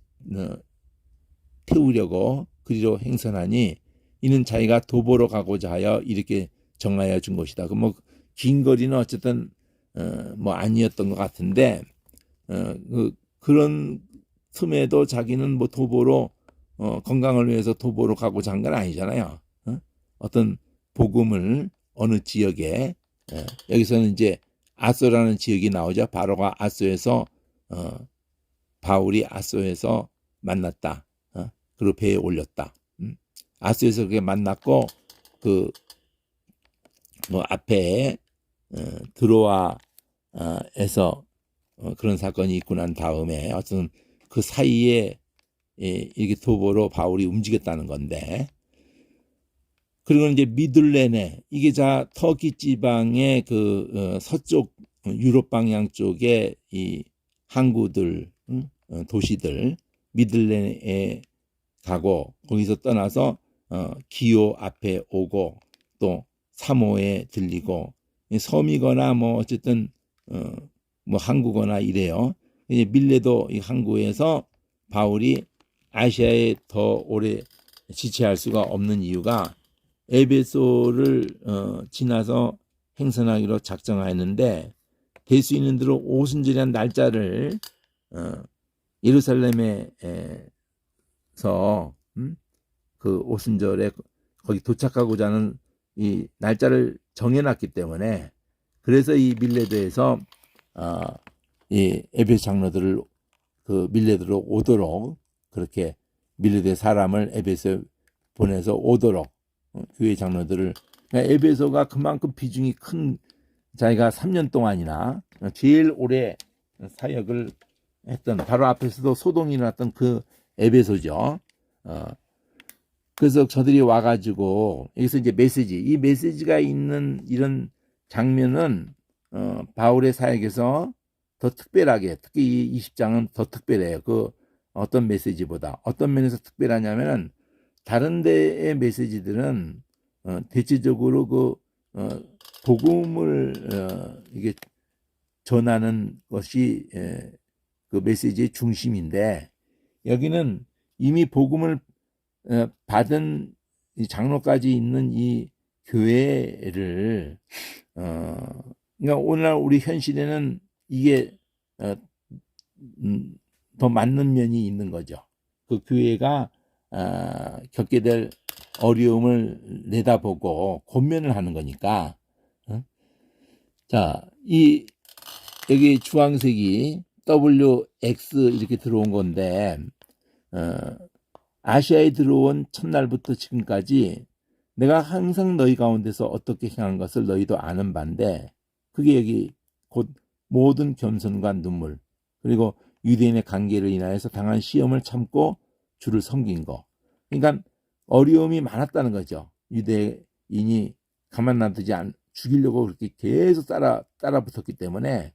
태우려고 그리로 행선하니 이는 자기가 도보로 가고자 하여 이렇게 정하여 준 것이다. 그 뭐 긴 거리는 어쨌든 뭐 아니었던 것 같은데 그런 틈에도 자기는 뭐 도보로 건강을 위해서 도보로 가고자 한 건 아니잖아요. 어떤 복음을 어느 지역에 여기서는 이제 아소라는 지역이 나오죠. 바로가 아소에서 바울이 아소에서 만났다. 그리고 배에 올렸다. 아소에서 그렇게 만났고 그 뭐 앞에 드로아에서 그런 사건이 있고 난 다음에 어떤 그 사이에 이렇게 도보로 바울이 움직였다는 건데, 그리고 이제 미들레네, 이게 터키 지방의 그 서쪽 유럽 방향 쪽에 이 항구들 도시들 미들레네에 가고 거기서 떠나서 기오 앞에 오고 또 사모에 들리고 섬이거나 뭐 어쨌든 뭐 항구거나 이래요. 이제 밀레도 이 항구에서 바울이 아시아에 더 오래 지체할 수가 없는 이유가 에베소를 지나서 행선하기로 작정하였는데 될 수 있는 대로 오순절이라는 날짜를 예루살렘에서 그 오순절에 거기 도착하고자 하는 이 날짜를 정해놨기 때문에 그래서 이 밀레도에서 이 에베소 장로들을 그 밀레드로 오도록 그렇게 밀레드의 사람을 에베소에 보내서 오도록 교회 장로들을 그러니까 에베소가 그만큼 비중이 큰 자기가 3년 동안이나 제일 오래 사역을 했던 바로 앞에서도 소동이 일어났던 그 에베소죠. 그래서 저들이 와가지고 여기서 이제 이 메시지가 있는 이런 장면은 바울의 사역에서 더 특별하게 특히 이 20장은 더 특별해요. 그 어떤 메시지보다 어떤 면에서 특별하냐면은 다른 데의 메시지들은 대체적으로 그 복음을 이게 전하는 것이 그 메시지의 중심인데 여기는 이미 복음을 받은 이 장로까지 있는 이 교회를 그러니까 오늘날 우리 현실에는 이게 더 맞는 면이 있는 거죠. 그 교회가 겪게 될 어려움을 내다보고 권면을 하는 거니까. 자, 이 여기 주황색이 WX 이렇게 들어온 건데 아시아에 들어온 첫날부터 지금까지 내가 항상 너희 가운데서 어떻게 행한 것을 너희도 아는 바인데 그게 여기 곧 모든 겸손과 눈물 그리고 유대인의 관계를 인하여서 당한 시험을 참고 주를 섬긴 거. 그러니까 어려움이 많았다는 거죠. 유대인이 가만 놔두지 죽이려고 그렇게 계속 따라 붙었기 때문에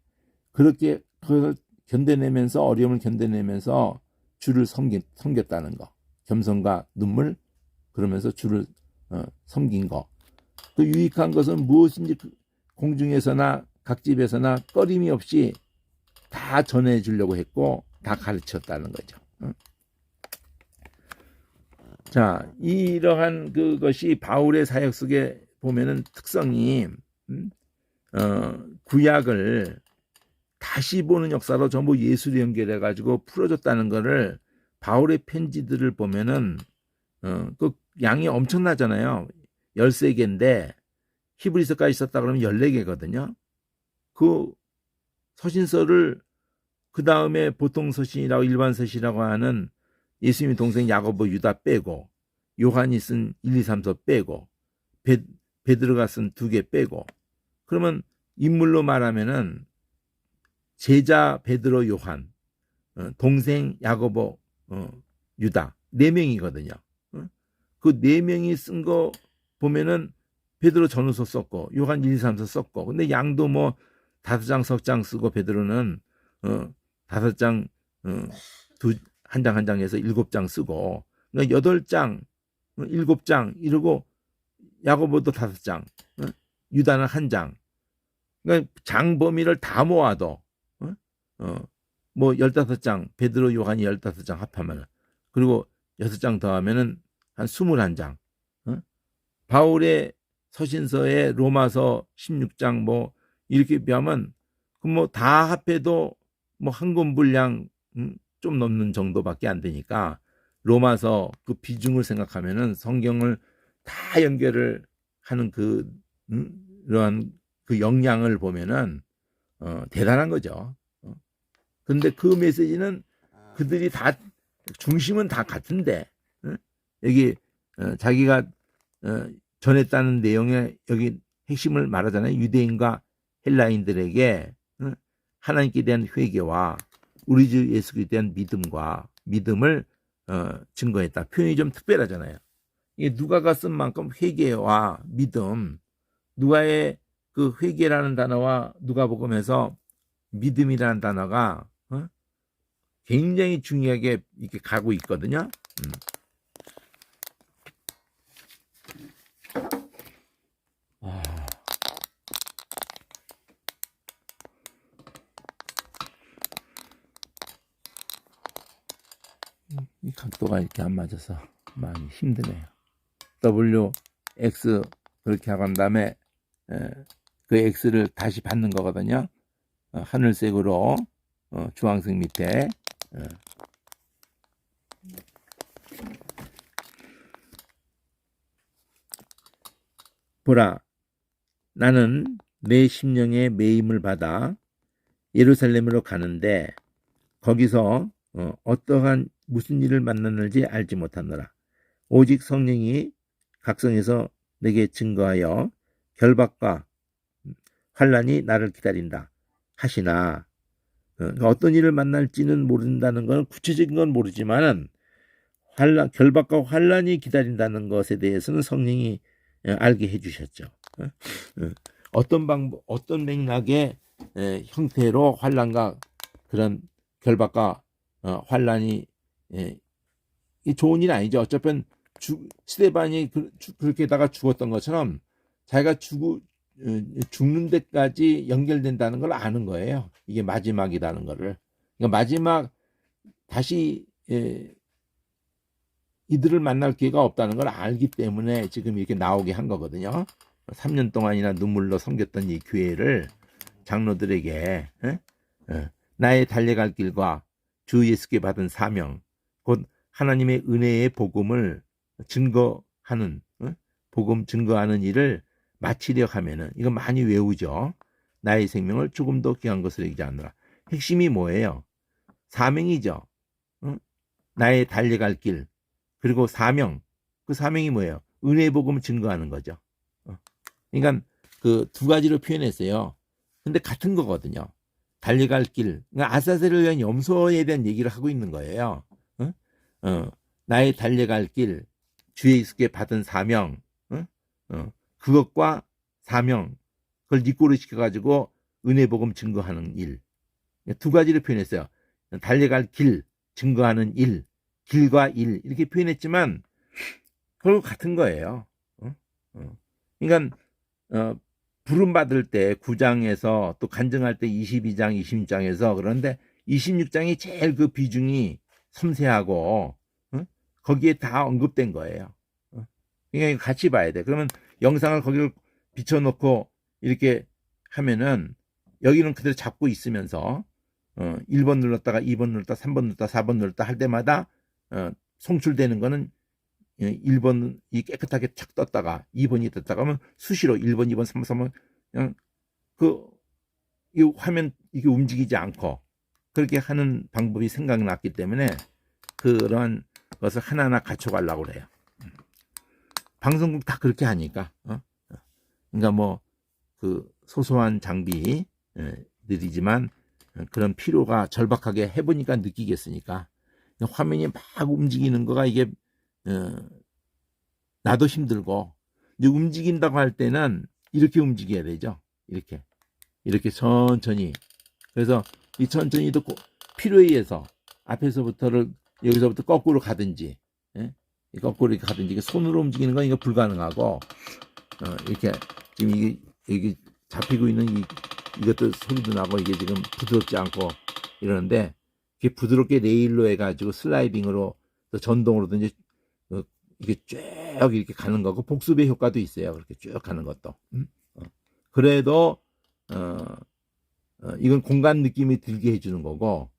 그렇게 그걸 견뎌내면서 어려움을 견뎌내면서 주를 섬겼다는 거. 겸손과 눈물 그러면서 주를 섬긴 거. 그 유익한 것은 무엇인지 공중에서나 각 집에서나 꺼림이 없이 다 전해주려고 했고 다 가르쳤다는 거죠. 자, 이러한 그것이 바울의 사역 속에 보면은 특성이 구약을 다시 보는 역사로 전부 예수를 연결해 가지고 풀어줬다는 것을 바울의 편지들을 보면은 그 양이 엄청나잖아요. 13개인데 히브리서까지 있었다 그러면 14개거든요. 그 서신서를 그 다음에 보통 서신이라고 일반 서신이라고 하는 예수님의 동생 야고보 유다 빼고 요한이 쓴 1, 2, 3서 빼고 베드로가 쓴 2개 빼고 그러면 인물로 말하면은 제자 베드로 요한 동생 야고보 유다 4명이거든요. 그 4명이 쓴 거 보면은 베드로 전후서 썼고 요한 1, 2, 3서 썼고 근데 양도 뭐 5장 석장 쓰고 베드로는 5장 한 장 한 장에서 7장 쓰고 그러니까 8장 7장 이러고 야고보도 5장 유다는 1장 그러니까 장 범위를 다 모아도 뭐 15장 베드로 요한이 15장 합하면 그리고 6장 더하면은 한 21장 바울의 서신서에 로마서 16장 뭐 이렇게 비하면 뭐 다 합해도 뭐 한 권 분량 좀 넘는 정도밖에 안 되니까 로마서 그 비중을 생각하면은 성경을 다 연결을 하는 그러한 그 역량을 보면은 대단한 거죠. 근데 그 메시지는 그들이 다 중심은 다 같은데 여기 자기가 전했다는 내용에 여기 핵심을 말하잖아요. 유대인과 헬라인들에게 하나님께 대한 회개와 우리 주 예수 그리스도에 대한 믿음을 증거했다. 표현이 좀 특별하잖아요. 이게 누가가 쓴 만큼 회개와 믿음, 누가의 그 회개라는 단어와 누가복음에서 믿음이라는 단어가 굉장히 중요하게 이렇게 가고 있거든요. 이 각도가 이렇게 안 맞아서 많이 힘드네요. W, X 그렇게 하고 난 다음에 그 X를 다시 받는 거거든요. 하늘색으로 주황색 밑에 보라 나는 내 심령의 매임을 받아 예루살렘으로 가는데 거기서 어떠한 무슨 일을 만났는지 알지 못하노라. 오직 성령이 각성해서 내게 증거하여 결박과 환란이 나를 기다린다 하시나, 어떤 일을 만날지는 모른다는 건 구체적인 건 모르지만은 결박과 환란이 기다린다는 것에 대해서는 성령이 알게 해주셨죠. 어떤 맥락의 형태로 환란과 그런 결박과 환란이 이 좋은 일 아니죠. 어차피 스데반이 그렇게다가 죽었던 것처럼 자기가 죽는 데까지 연결된다는 걸 아는 거예요. 이게 마지막이라는 거를. 그러니까 마지막 다시 이들을 만날 기회가 없다는 걸 알기 때문에 지금 이렇게 나오게 한 거거든요. 3년 동안이나 눈물로 섬겼던 이 교회를 장로들에게 나의 달려갈 길과 주 예수께 받은 사명, 곧 하나님의 은혜의 복음을 증거하는 복음 증거하는 일을 마치려 하면은, 이거 많이 외우죠. 나의 생명을 조금도 귀한 것을 여기지 않노라. 핵심이 뭐예요? 사명이죠. 나의 달려갈 길, 그리고 사명. 그 사명이 뭐예요? 은혜의 복음을 증거하는 거죠. 그러니까 그 두 가지로 표현했어요. 근데 같은 거거든요. 달려갈 길. 그러니까 아사셀을 위한 염소에 대한 얘기를 하고 있는 거예요. 나의 달려갈 길, 주 예수께 받은 사명, 그것과 사명, 그걸 니꼬를 시켜가지고 은혜 복음 증거하는 일. 두 가지로 표현했어요. 달려갈 길, 증거하는 일, 길과 일, 이렇게 표현했지만 그거 같은 거예요. 그러니까 부름 받을 때 9장에서 또 간증할 때 22장, 26장에서, 그런데 26장이 제일 그 비중이 섬세하고 거기에 다 언급된 거예요. 그러니까 같이 봐야 돼. 그러면 영상을 거기를 비춰놓고 이렇게 하면은 여기는 그대로 잡고 있으면서 1번 눌렀다가 2번 눌렀다 3번 눌렀다 4번 눌렀다 할 때마다 송출되는 거는 1번이 깨끗하게 착 떴다가 2번이 떴다가 하면 수시로 1번, 2번, 3번, 3번 그냥 이 화면 이게 움직이지 않고 그렇게 하는 방법이 생각났기 때문에 그런 것을 하나하나 갖춰가려고 그래요. 방송국 다 그렇게 하니까. 그러니까 뭐 그 소소한 장비들이지만 그런 필요가 절박하게 해보니까 느끼겠으니까. 화면이 막 움직이는 거가 이게 나도 힘들고, 이제 움직인다고 할 때는 이렇게 움직여야 되죠. 이렇게 천천히. 그래서 이 천천히도 필요에 의해서 앞에서부터를 여기서부터 거꾸로 가든지, 거꾸로 이렇게 가든지, 손으로 움직이는 건 이거 불가능하고, 이렇게 지금 이게 잡히고 있는 이것도 소리도 나고 이게 지금 부드럽지 않고 이러는데, 이게 부드럽게 레일로 해가지고 슬라이딩으로 또 전동으로도 이제 이게 쭉 이렇게 가는 거고, 복습의 효과도 있어요. 그렇게 쭉 가는 것도. 그래도 이건 공간 느낌이 들게 해주는 거고,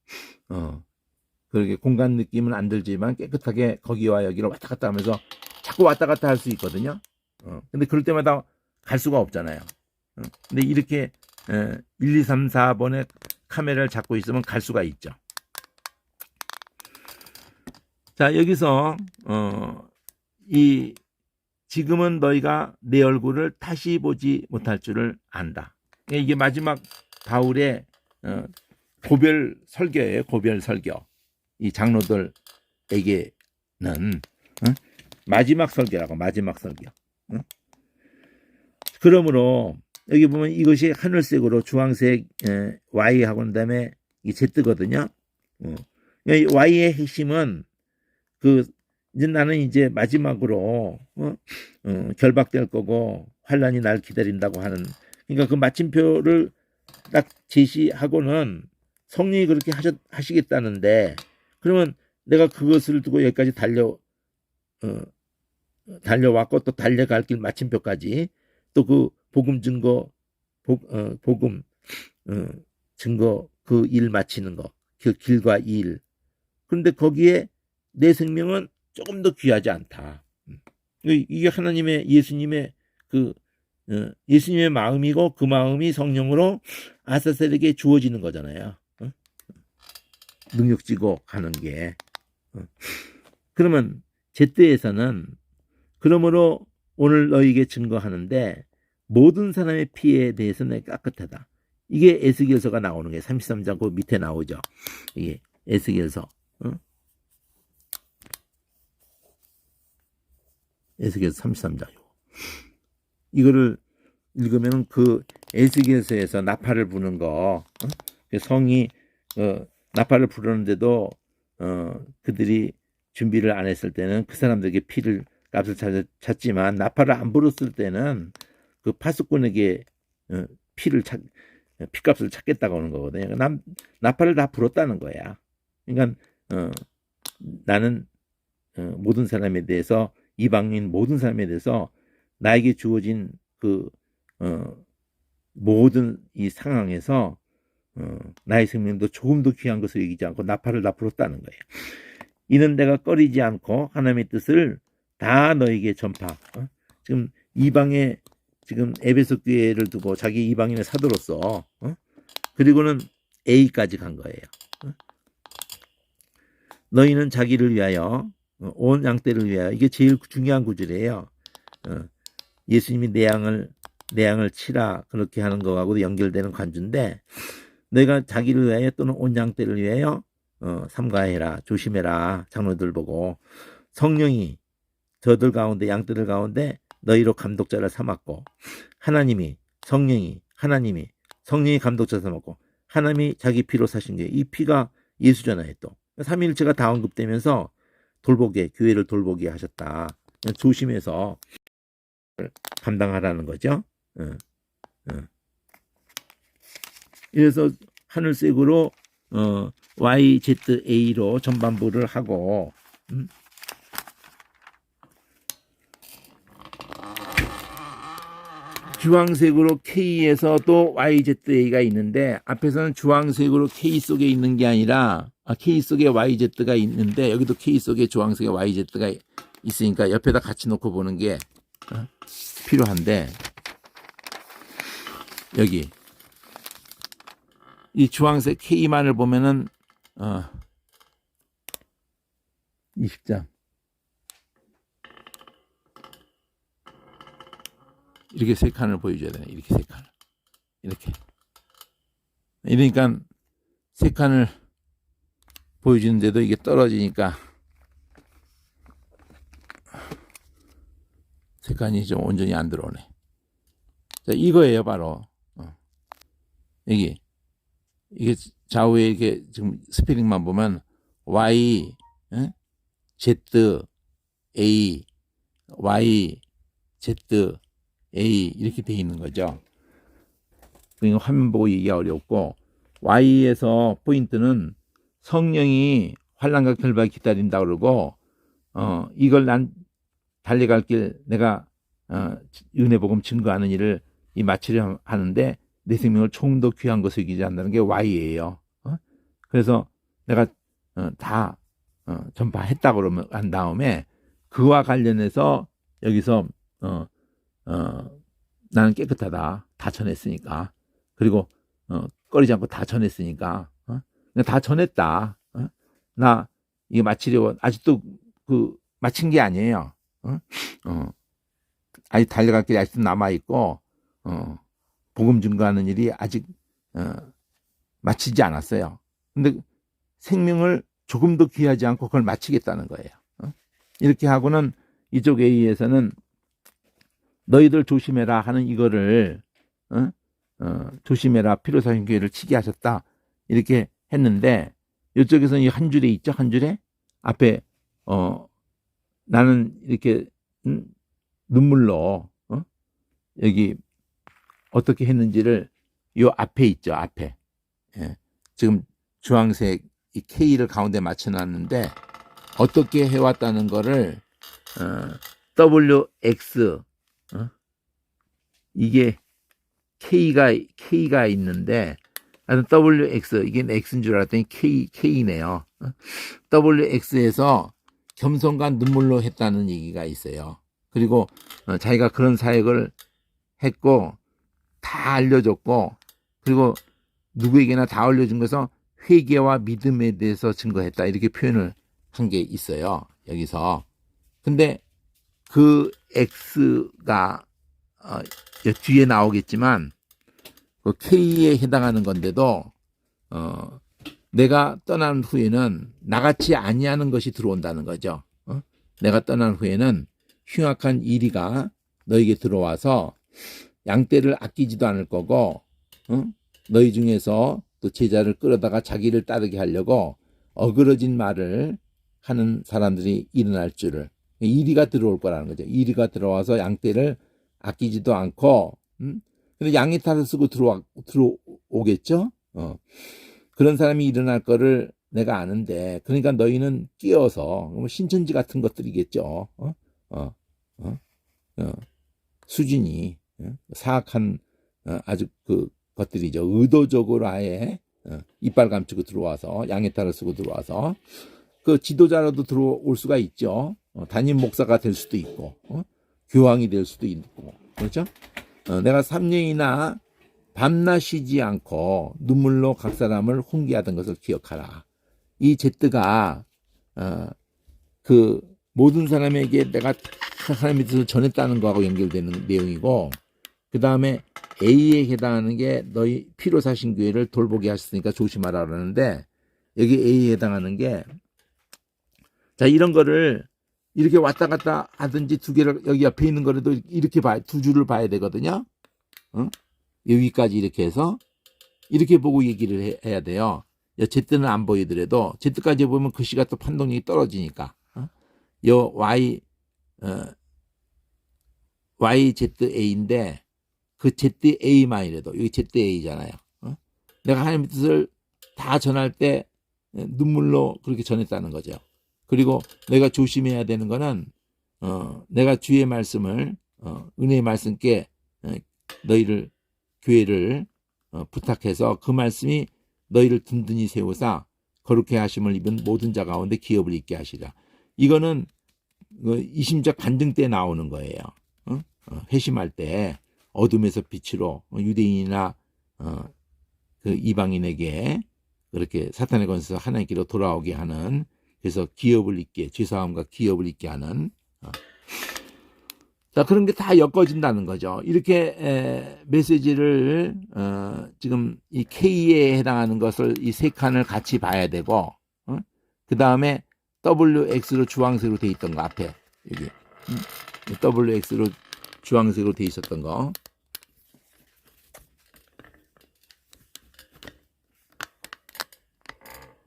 그렇게 공간 느낌은 안 들지만 깨끗하게 거기와 여기를 왔다 갔다 하면서 자꾸 왔다 갔다 할 수 있거든요. 근데 그럴 때마다 갈 수가 없잖아요. 근데 이렇게 1, 2, 3, 4번의 카메라를 잡고 있으면 갈 수가 있죠. 자, 여기서 지금은 너희가 내 얼굴을 다시 보지 못할 줄을 안다. 이게 마지막 바울의 고별 설교예요. 고별 설교. 이 장로들에게는 마지막 설교라고, 마지막 설교. 그러므로 여기 보면 이것이 하늘색으로 주황색 Y하고 그다음에 이 Z거든요. 이 Y의 핵심은 이제 나는 이제 마지막으로 결박될 거고 환란이 날 기다린다고 하는, 그러니까 그 마침표를 딱 제시하고는 성령이 그렇게 하시겠다는데, 그러면 내가 그것을 두고 여기까지 달려왔고 또 달려갈 길 마침표까지 또 그 복음 증거 증거 그 일 마치는 거, 그 길과 일. 그런데 거기에 내 생명은 조금 더 귀하지 않다. 이게 하나님의 예수님의 마음이고, 그 마음이 성령으로 아사셀에게 주어지는 거잖아요. 능력지고 가는 게. 그러면 Z에서는 그러므로 오늘 너에게 증거하는데 모든 사람의 피에 대해서는 깨끗하다. 이게 에스겔서가 나오는 게 33장 그 밑에 나오죠. 이게 에스겔서. 에스겔서 33장. 이거를 읽으면 그 에스겔서에서 나팔을 부는 거, 성이 나팔을 부르는데도 그들이 준비를 안 했을 때는 그 사람들에게 피를 값을 찾지만 나팔을 안 불었을 때는 그 파수꾼에게 피값을 찾겠다고 하는 거거든요. 나팔을 다 불었다는 거야. 그러니까 나는 모든 사람에 대해서 이방인 모든 사람에 대해서 나에게 주어진 그 모든 이 상황에서 나의 생명도 조금 더 귀한 것을 여기지 않고 나팔을 다 불었다는 거예요. 이는 내가 꺼리지 않고 하나님의 뜻을 다 너에게 전파. 지금 이방의 지금 에베소 교회를 두고 자기 이방인의 사도로서 그리고는 A까지 간 거예요. 너희는 자기를 위하여 온 양떼를 위하여 이게 제일 중요한 구절이에요. 예수님이 내 양을 치라 그렇게 하는 거하고도 연결되는 관주인데 너희가 자기를 위하여 또는 온 양떼를 위하여 삼가해라 조심해라 장로들 보고 성령이 저들 가운데 양떼들 가운데 너희로 감독자를 삼았고 성령이 감독자 삼았고 하나님이 자기 피로 사신 게 이 피가 예수잖아요. 또 삼위일체가 다 언급되면서 교회를 돌보게 하셨다. 조심해서 감당하라는 거죠. 그래서 하늘색으로 YZA로 전반부를 하고 주황색으로 K에서 또 YZA가 있는데 앞에서는 주황색으로 K 속에 있는 게 아니라 K 속에 YZ가 있는데 여기도 K 속에 주황색에 YZ가 있으니까 옆에다 같이 놓고 보는 게 필요한데 여기 이 주황색 K만을 보면은 20장 이렇게 세 칸을 보여줘야 되네. 이렇게 세 칸을 이렇게 이러니까 세 칸을 보여주는데도 이게 떨어지니까 세 칸이 좀 온전히 안 들어오네. 자, 이거예요 바로 이게 좌우에 이렇게 지금 스페링만 보면 Y, Z, A, Y, Z, A 이렇게 돼 있는 거죠. 그러니까 화면 보고 얘기가 어렵고 Y에서 포인트는 성령이 환난과 결박을 기다린다 그러고 이걸 난 달려갈 길 내가 은혜복음 증거하는 일을 마치려 하는데 내 생명을 조금 더 귀한 것을 여기지 않는다는 게 Y예요. 그래서 내가 다 전파했다 그러면 한 다음에 그와 관련해서 여기서 나는 깨끗하다 다 전했으니까 그리고 꺼리지 않고 다 전했으니까 다 전했다. 나 이게 마치려고 아직도 마친 게 아니에요. 아직 달려갈 길이 아직도 남아 있고 복음 증거하는 일이 아직 마치지 않았어요. 근데 생명을 조금 더 귀하지 않고 그걸 마치겠다는 거예요. 이렇게 하고는 이쪽 A에서는 너희들 조심해라 하는 이거를 조심해라 피로 사신 교회를 치게 하셨다 이렇게 했는데 이쪽에서는 이 한 줄에 있죠. 한 줄에 앞에 나는 이렇게 눈물로 여기 어떻게 했는지를 요 앞에 있죠. 앞에 지금 주황색 이 K를 가운데 맞춰놨는데 어떻게 해왔다는 거를 WX 이게 K가 있는데 하여튼 WX 이게 X인 줄 알았더니 K네요. WX에서 겸손과 눈물로 했다는 얘기가 있어요. 그리고 자기가 그런 사역을 했고 다 알려줬고 그리고 누구에게나 다 알려준 것은 회개와 믿음에 대해서 증거했다. 이렇게 표현을 한 게 있어요. 여기서. 근데 그 X가 뒤에 나오겠지만 그 K에 해당하는 건데도 내가 떠난 후에는 나같이 아니하는 것이 들어온다는 거죠. 내가 떠난 후에는 흉악한 이리가 너에게 들어와서 양떼를 아끼지도 않을 거고 너희 중에서 또 제자를 끌어다가 자기를 따르게 하려고 어그러진 말을 하는 사람들이 일어날 줄을. 이리가 들어올 거라는 거죠. 이리가 들어와서 양떼를 아끼지도 않고 근데 양의 탓을 쓰고 들어오겠죠. 그런 사람이 일어날 거를 내가 아는데, 그러니까 너희는 끼어서 신천지 같은 것들이겠죠. 수준이 사악한 아주 그 것들이죠. 의도적으로 아예 이빨 감추고 들어와서 양의 탈을 쓰고 들어와서 그 지도자로도 들어올 수가 있죠. 담임 목사가 될 수도 있고 교황이 될 수도 있고 그렇죠. 내가 3년이나 밤낮 쉬지 않고 눈물로 각 사람을 훈계하던 것을 기억하라. 이 제트가 그 모든 사람에게 내가 하나님의 뜻을 전했다는 거하고 연결되는 내용이고, 그 다음에 A에 해당하는 게 너희 피로 사신 교회를 돌보게 하셨으니까 조심하라 그러는데, 여기 A에 해당하는 게, 자, 이런 거를 이렇게 왔다 갔다 하든지 두 개를 여기 옆에 있는 거라도 이렇게 두 줄을 봐야 되거든요. 여기까지 이렇게 해서 이렇게 보고 얘기를 해야 돼요. Z는 안 보이더라도 Z까지 보면 글씨가 또 판독력이 떨어지니까 요 YZA인데 그 ZA만이라도 여기 ZA잖아요. 내가 하나님의 뜻을 다 전할 때 눈물로 그렇게 전했다는 거죠. 그리고 내가 조심해야 되는 거는 내가 주의 말씀을 은혜의 말씀께 너희를 교회를 부탁해서 그 말씀이 너희를 든든히 세우사 거룩해 하심을 입은 모든 자 가운데 기업을 있게 하시라. 이거는 이심적 간증 때 나오는 거예요. 회심할 때 어둠에서 빛으로 유대인이나 그 이방인에게 그렇게 사탄의 권세에서 하나님께로 돌아오게 하는, 그래서 기업을 잊게, 죄사함과 기업을 잊게 하는 자, 그런 게 다 엮어진다는 거죠. 이렇게 메시지를 지금 이 K에 해당하는 것을 이 세 칸을 같이 봐야 되고, 그 다음에 WX로 주황색으로 돼 있던 거 앞에 여기 WX로 주황색으로 돼 있었던 거,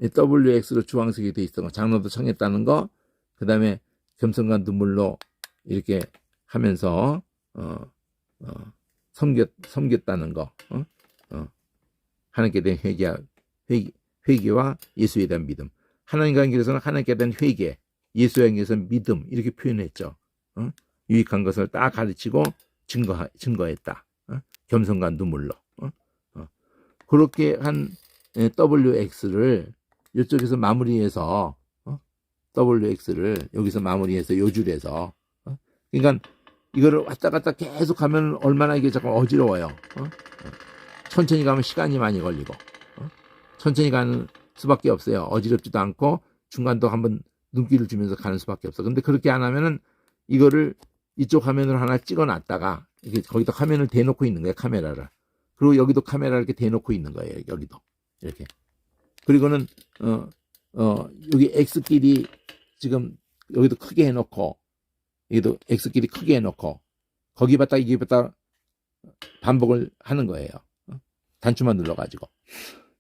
WX로 주황색이 돼 있었던 거, 장로도 청했다는 거, 그 다음에 겸손과 눈물로 이렇게 하면서 섬겼다는 거, 하나님께 대한 회개와 예수에 대한 믿음. 하나님과 관계에서는 하나님께 대한 회개, 예수에 관계에서는 믿음, 이렇게 표현했죠. 유익한 것을 딱 가르치고 증거했다. 겸손과 눈물로. 그렇게 한 WX를 이쪽에서 마무리해서 WX를 여기서 마무리해서 요 줄에서 그러니까 이거를 왔다 갔다 계속 하면 얼마나 이게 잠깐 어지러워요. 천천히 가면 시간이 많이 걸리고 천천히 가는 수밖에 없어요. 어지럽지도 않고 중간도 한번 눈길을 주면서 가는 수밖에 없어. 근데 그렇게 안 하면은 이거를 이쪽 화면으로 하나 찍어놨다가 이게 거기다 화면을 대놓고 있는 거예요. 카메라를. 그리고 여기도 카메라를 이렇게 대놓고 있는 거예요. 여기도 이렇게. 그리고는 여기 X끼리 지금 여기도 크게 해놓고 여기도 X끼리 크게 해놓고 거기 봤다 이기 봤다 반복을 하는 거예요. 단추만 눌러가지고.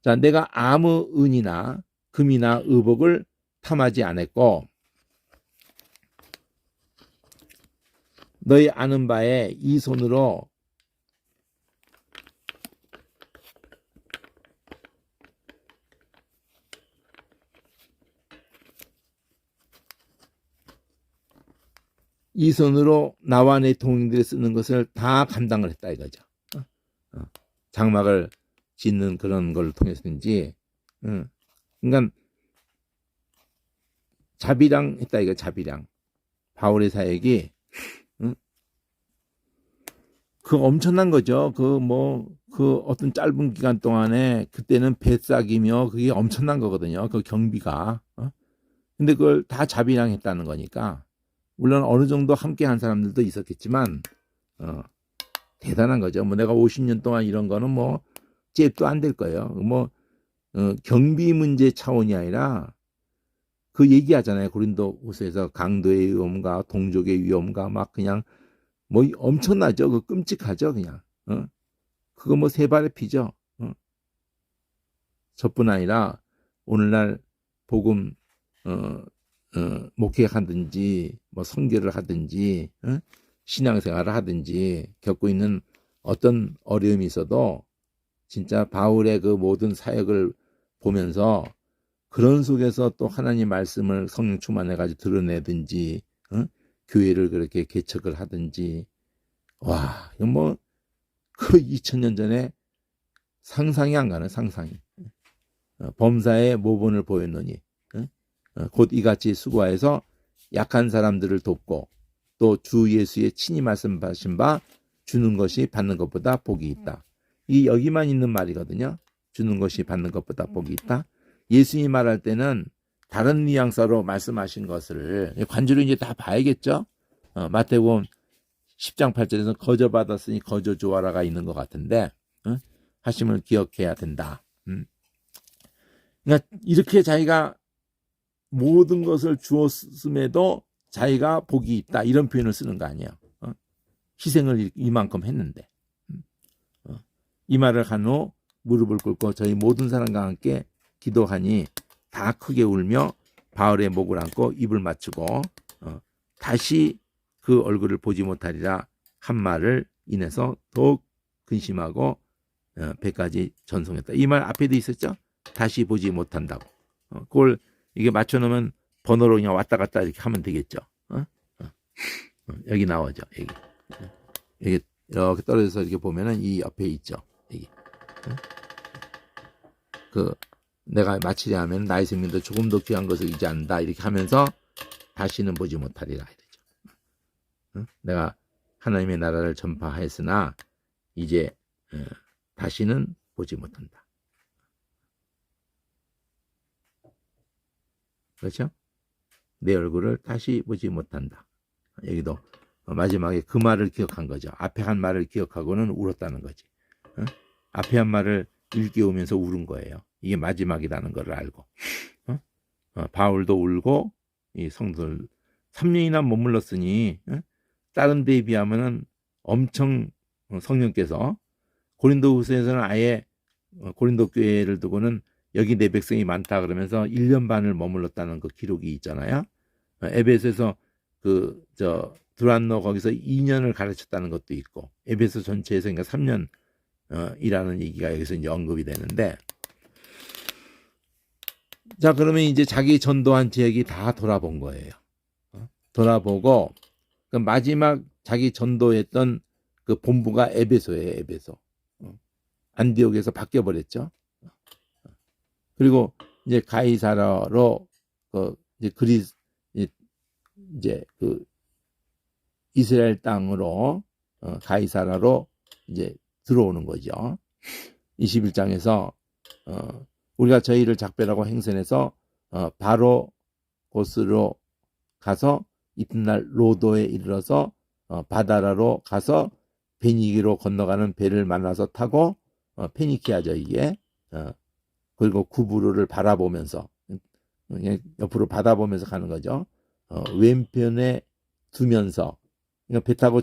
자, 내가 아무 은이나 금이나 의복을 탐하지 않았고 너희 아는 바에 이 손으로 나와 내 동행들이 쓰는 것을 다 감당을 했다 이거죠. 장막을 짓는 그런 걸 통해서든지, 그러니까 자비랑 했다 이거. 자비랑 바울의 사역이 그 엄청난 거죠. 그 어떤 짧은 기간 동안에 그때는 배싹이며 그게 엄청난 거거든요. 그 경비가. 근데 그걸 다 자비랑 했다는 거니까 물론 어느 정도 함께 한 사람들도 있었겠지만 대단한 거죠. 뭐 내가 50년 동안 이런 거는 뭐 잽도 안 될 거예요. 뭐 경비 문제 차원이 아니라 그 얘기하잖아요. 고린도후서에서 강도의 위험과 동족의 위험과 막 그냥 뭐 엄청나죠. 그 끔찍하죠. 그냥 그거 뭐 세 발의 피죠. 저뿐 아니라 오늘날 복음 목회하든지 뭐 선교를 하든지 신앙생활을 하든지 겪고 있는 어떤 어려움이 있어도 진짜 바울의 그 모든 사역을 보면서 그런 속에서 또 하나님 말씀을 성령 충만해가지고 드러내든지 교회를 그렇게 개척을 하든지 와 이건 뭐 그 2000년 전에 상상이 안 가는 상상이 범사의 모본을 보였느니 곧 이같이 수고하여서 약한 사람들을 돕고 또 주 예수의 친히 말씀하신 바 주는 것이 받는 것보다 복이 있다. 이 여기만 있는 말이거든요. 주는 것이 받는 것보다 복이 있다. 예수님이 말할 때는 다른 뉘앙스로 말씀하신 것을 관주로 이제 다 봐야겠죠. 마태복음 10장 8절에서 거저 받았으니 거저 주어라가 있는 것 같은데 하심을 기억해야 된다. 그러니까 이렇게 자기가 모든 것을 주었음에도 자기가 복이 있다 이런 표현을 쓰는 거 아니에요. 희생을 이만큼 했는데 이 말을 한 후 무릎을 꿇고 저희 모든 사람과 함께 기도하니 다 크게 울며 바울의 목을 안고 입을 맞추고 다시 그 얼굴을 보지 못하리라 한 말을 인해서 더욱 근심하고 배까지 전송했다. 이 말 앞에도 있었죠. 다시 보지 못한다고. 그걸 이게 맞춰놓으면 번호로 그냥 왔다 갔다 이렇게 하면 되겠죠. 여기 나오죠. 여기 이렇게 떨어져서 이렇게 보면은 이 옆에 있죠. 여기. 그 내가 마치려 하면 나의 생명도 조금 더 귀한 것을 잊지 않는다 이렇게 하면서 다시는 보지 못하리라 이러죠. 내가 하나님의 나라를 전파하였으나 이제 다시는 보지 못한다. 그렇죠? 내 얼굴을 다시 보지 못한다. 여기도 마지막에 그 말을 기억한 거죠. 앞에 한 말을 기억하고는 울었다는 거지. 앞에 한 말을 일깨우면서 울은 거예요. 이게 마지막이라는 걸 알고. 바울도 울고 이 성도들 3년이나 머물렀으니 다른 데에 비하면은 엄청 성령께서 고린도후서에서는 아예 고린도 교회를 두고는 여기 내 백성이 많다 그러면서 1년 반을 머물렀다는 그 기록이 있잖아요. 에베소에서 두란노 거기서 2년을 가르쳤다는 것도 있고 에베소 전체에서 그러니까 3년 이라는 얘기가 여기서 이제 언급이 되는데 자 그러면 이제 자기 전도한 지역이 다 돌아본 거예요. 돌아보고 그 마지막 자기 전도했던 그 본부가 에베소예요. 에베소. 안디옥에서 바뀌어 버렸죠. 그리고 이제 가이사라로 이제 그 이스라엘 땅으로 가이사라로 이제 들어오는 거죠. 21장에서 우리가 저희를 작별하고 행선해서 바로 곳으로 가서 이튿날 로도에 이르러서 바다라로 가서 베니기로 건너가는 배를 만나서 타고 페니키아죠 이게 그리고 구브로를 바라보면서 옆으로 바라보면서 가는 거죠. 왼편에 두면서 그러니까 배 타고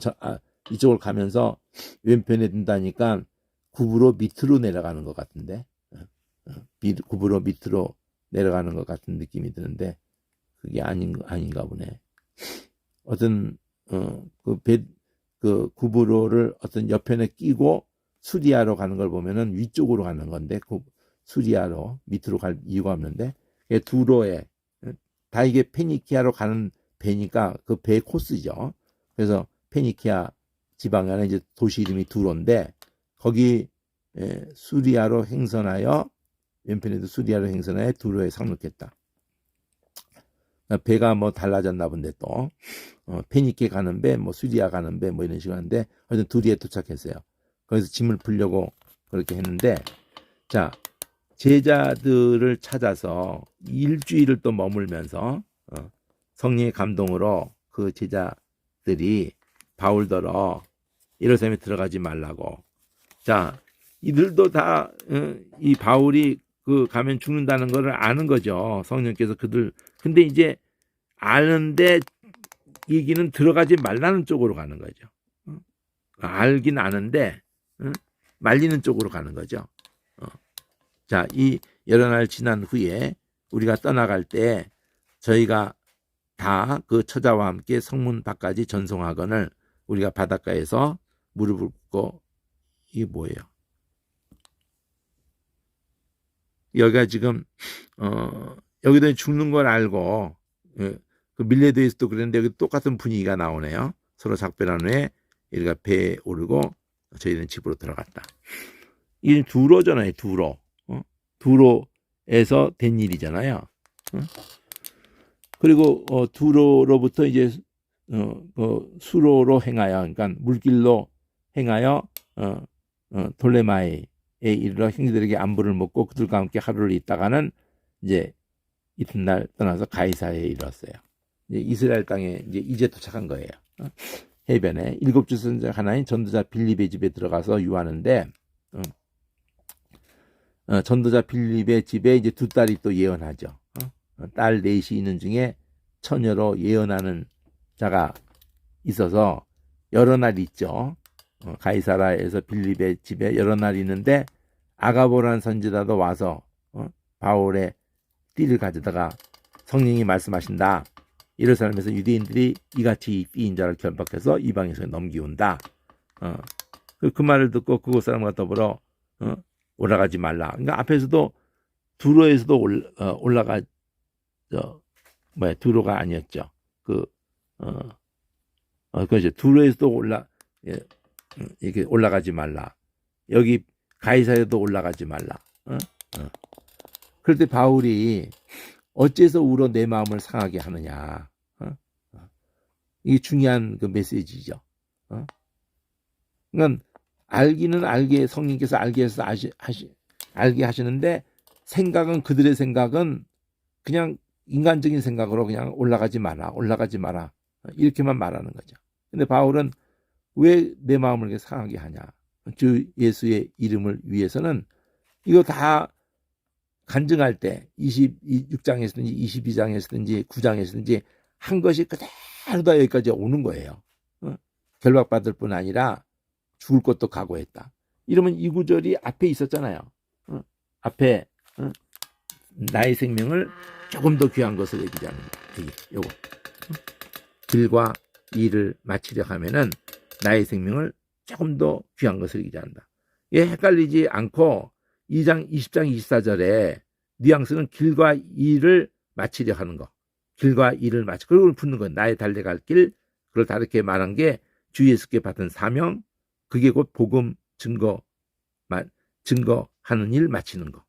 이쪽을 가면서 왼편에 둔다니까 구브로 밑으로 내려가는 것 같은데 구브로 밑으로 내려가는 것 같은 느낌이 드는데 그게 아닌가 보네. 어떤 그 구브로를 어떤 옆편에 끼고 수리아로 가는 걸 보면은 위쪽으로 가는 건데 그 수리아로 밑으로 갈 이유가 없는데 두로에 다 이게 페니키아로 가는 배니까 그 배 코스죠. 그래서 페니키아 지방에 하는 이제 도시 이름이 두로인데 거기 수리아로 행선하여 왼편에도 수리아로 행선하여 두로에 상륙했다. 배가 뭐 달라졌나 본데 또 페니키아 가는 배, 뭐 수리아 가는 배 뭐 이런 식으로 하는데 하여튼 두리에 도착했어요. 거기서 짐을 풀려고 그렇게 했는데, 자, 제자들을 찾아서 일주일을 또 머물면서 성령의 감동으로 그 제자들이 바울더러 예루살렘에 들어가지 말라고. 자, 이들도 다 이 바울이 그 가면 죽는다는 것을 아는 거죠. 성령께서 그들. 근데 이제 아는데 얘기는 들어가지 말라는 쪽으로 가는 거죠. 알긴 아는데 말리는 쪽으로 가는 거죠. 자, 이 여러 날 지난 후에 우리가 떠나갈 때 저희가 다 그 처자와 함께 성문 밖까지 전송하거늘 우리가 바닷가에서 무릎을 꿇고. 이게 뭐예요? 여기가 지금 여기도 죽는 걸 알고 그 밀레드에서도 그랬는데 여기 똑같은 분위기가 나오네요. 서로 작별한 후에 우리가 배에 오르고 저희는 집으로 들어갔다. 이 두로잖아요. 두로. 두로에서 된 일이잖아요. 그리고 두로로부터 이제 수로로 행하여, 그러니까 물길로 행하여 돌레마이에 이르러 형제들에게 안부를 묻고 그들과 함께 하루를 있다가는 이제 이튿날 떠나서 가이사에 이르렀어요. 이제 이스라엘 땅에 이제 도착한 거예요. 해변에 7주 선지자 하나인 전도자 빌립의 집에 들어가서 유하는데, 전도자 빌립의 집에 이제 두 딸이 또 예언하죠. 딸 넷이 있는 중에 처녀로 예언하는 자가 있어서 여러 날 있죠. 가이사라에서 빌립의 집에 여러 날 있는데 아가보라는 선지자도 와서 바울의 띠를 가져다가 성령이 말씀하신다. 예루살렘에서 유대인들이 이같이 띠인 자를 결박해서 이방에서 넘기운다. 그 말을 듣고 그곳 사람과 더불어 올라가지 말라. 그러니까 앞에서도 두로에서도 올라가 두로가 아니었죠. 그렇죠. 두로에서도 이렇게 올라가지 말라. 여기 가이사에도 올라가지 말라. 그럴 때 바울이 어째서 우러 내 마음을 상하게 하느냐. 이게 중요한 그 메시지죠. 그러니까 알기는 알게 성령께서 알게 해서 알게 하시는데 생각은 그들의 생각은 그냥 인간적인 생각으로 그냥 올라가지 마라 이렇게만 말하는 거죠. 근데 바울은 왜 내 마음을 이렇게 상하게 하냐. 주 예수의 이름을 위해서는 이거 다 간증할 때 26장에서든지 22장에서든지 9장에서든지 한 것이 그대로 다 여기까지 오는 거예요. 결박받을 뿐 아니라 죽을 것도 각오했다. 이러면 이 구절이 앞에 있었잖아요. 앞에 나의 생명을 조금 더 귀한 것을 여기지 않는다. 요거 길과 일을 마치려 하면은 나의 생명을 조금 더 귀한 것을 여기지 않는다. 이게 헷갈리지 않고 2장 20장 24절에 뉘앙스는 길과 일을 마치려 하는 거. 길과 일을 마치 그걸 붙는 거예요. 나의 달려갈 길. 그걸 다르게 말한 게 주 예수께 받은 사명. 그게 곧 복음 증거하는 일 마치는 거.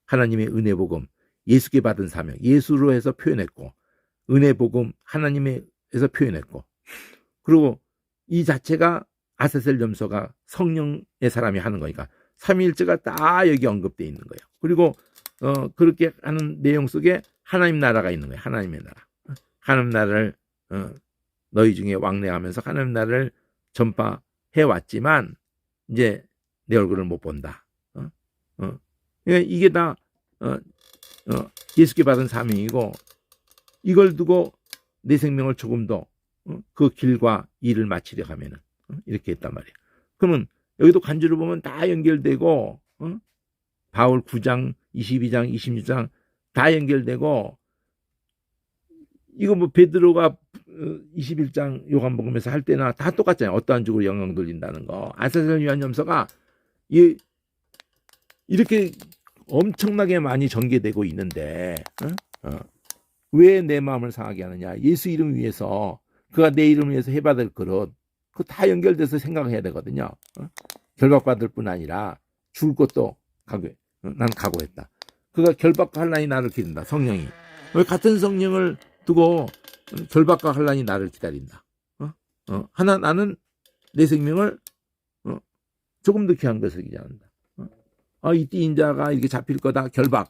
하나님의 은혜 복음. 예수께 받은 사명. 예수로 해서 표현했고 은혜 복음 하나님에서 표현했고 그리고 이 자체가 아세셀 염소가 성령의 사람이 하는 거니까 삼위일체가 다 여기 언급되어 있는 거예요. 그리고 그렇게 하는 내용 속에 하나님 나라가 있는 거예요. 하나님의 나라. 하나님 나라를 너희 중에 왕래하면서 하나님 나라를 전파해 왔지만 이제 내 얼굴을 못 본다. 이게 다 예수께 받은 사명이고 이걸 두고 내 생명을 조금 더 그 길과 일을 마치려 하면은 이렇게 했단 말이에요. 그러면 여기도 간주를 보면 다 연결되고 바울 9장, 22장, 26장 다 연결되고 이거 뭐 베드로가 21장 요한복음에서 할 때나 다 똑같잖아요. 어떠한 쪽으로 영향 돌린다는 거. 아세셀 요한염서가 이렇게 엄청나게 많이 전개되고 있는데 왜 내 마음을 상하게 하느냐. 예수 이름 위해서 그가 내 이름을 위해서 해봐야 될 그릇 그거 다 연결돼서 생각해야 되거든요. 결박받을 뿐 아니라 죽을 것도 난 각오했다. 그가 결박과 환난이 나를 기다린다. 성령이 왜 같은 성령을 두고 결박과 환난이 나를 기다린다. 나는 내 생명을 조금 더 귀한 것을 기대한다. 이때 인자가 이렇게 잡힐 거다. 결박.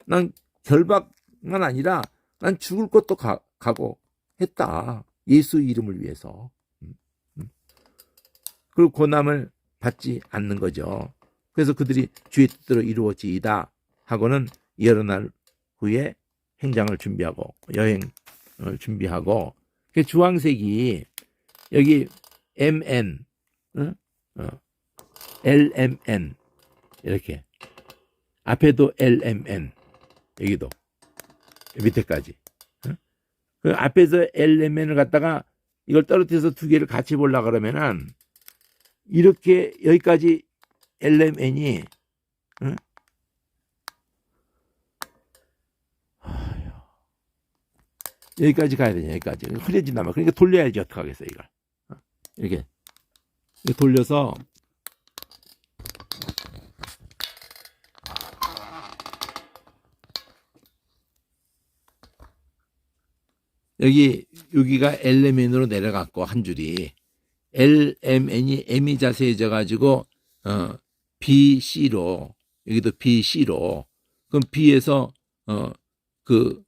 난 결박만 아니라 난 죽을 것도 가고 했다. 예수 이름을 위해서. 그리고 고난을 받지 않는 거죠. 그래서 그들이 주의 뜻대로 이루어지이다 하고는 여러 날 후에 행장을 준비하고 여행을 준비하고 주황색이 여기 MN, LMN 이렇게 앞에도 LMN 여기도 밑에까지 그 앞에서 LMN을 갖다가 이걸 떨어뜨려서 두 개를 같이 보려고 그러면은 이렇게 여기까지 LMN이 여기까지 가야 되냐 여기까지 흐려진단 말이야. 그러니까 돌려야지 어떡하겠어 이걸 이렇게 돌려서 여기가 LMN으로 내려갔고 한 줄이 LMN이 M이 자세해져 가지고 BC로 여기도 BC로 그럼 B에서 그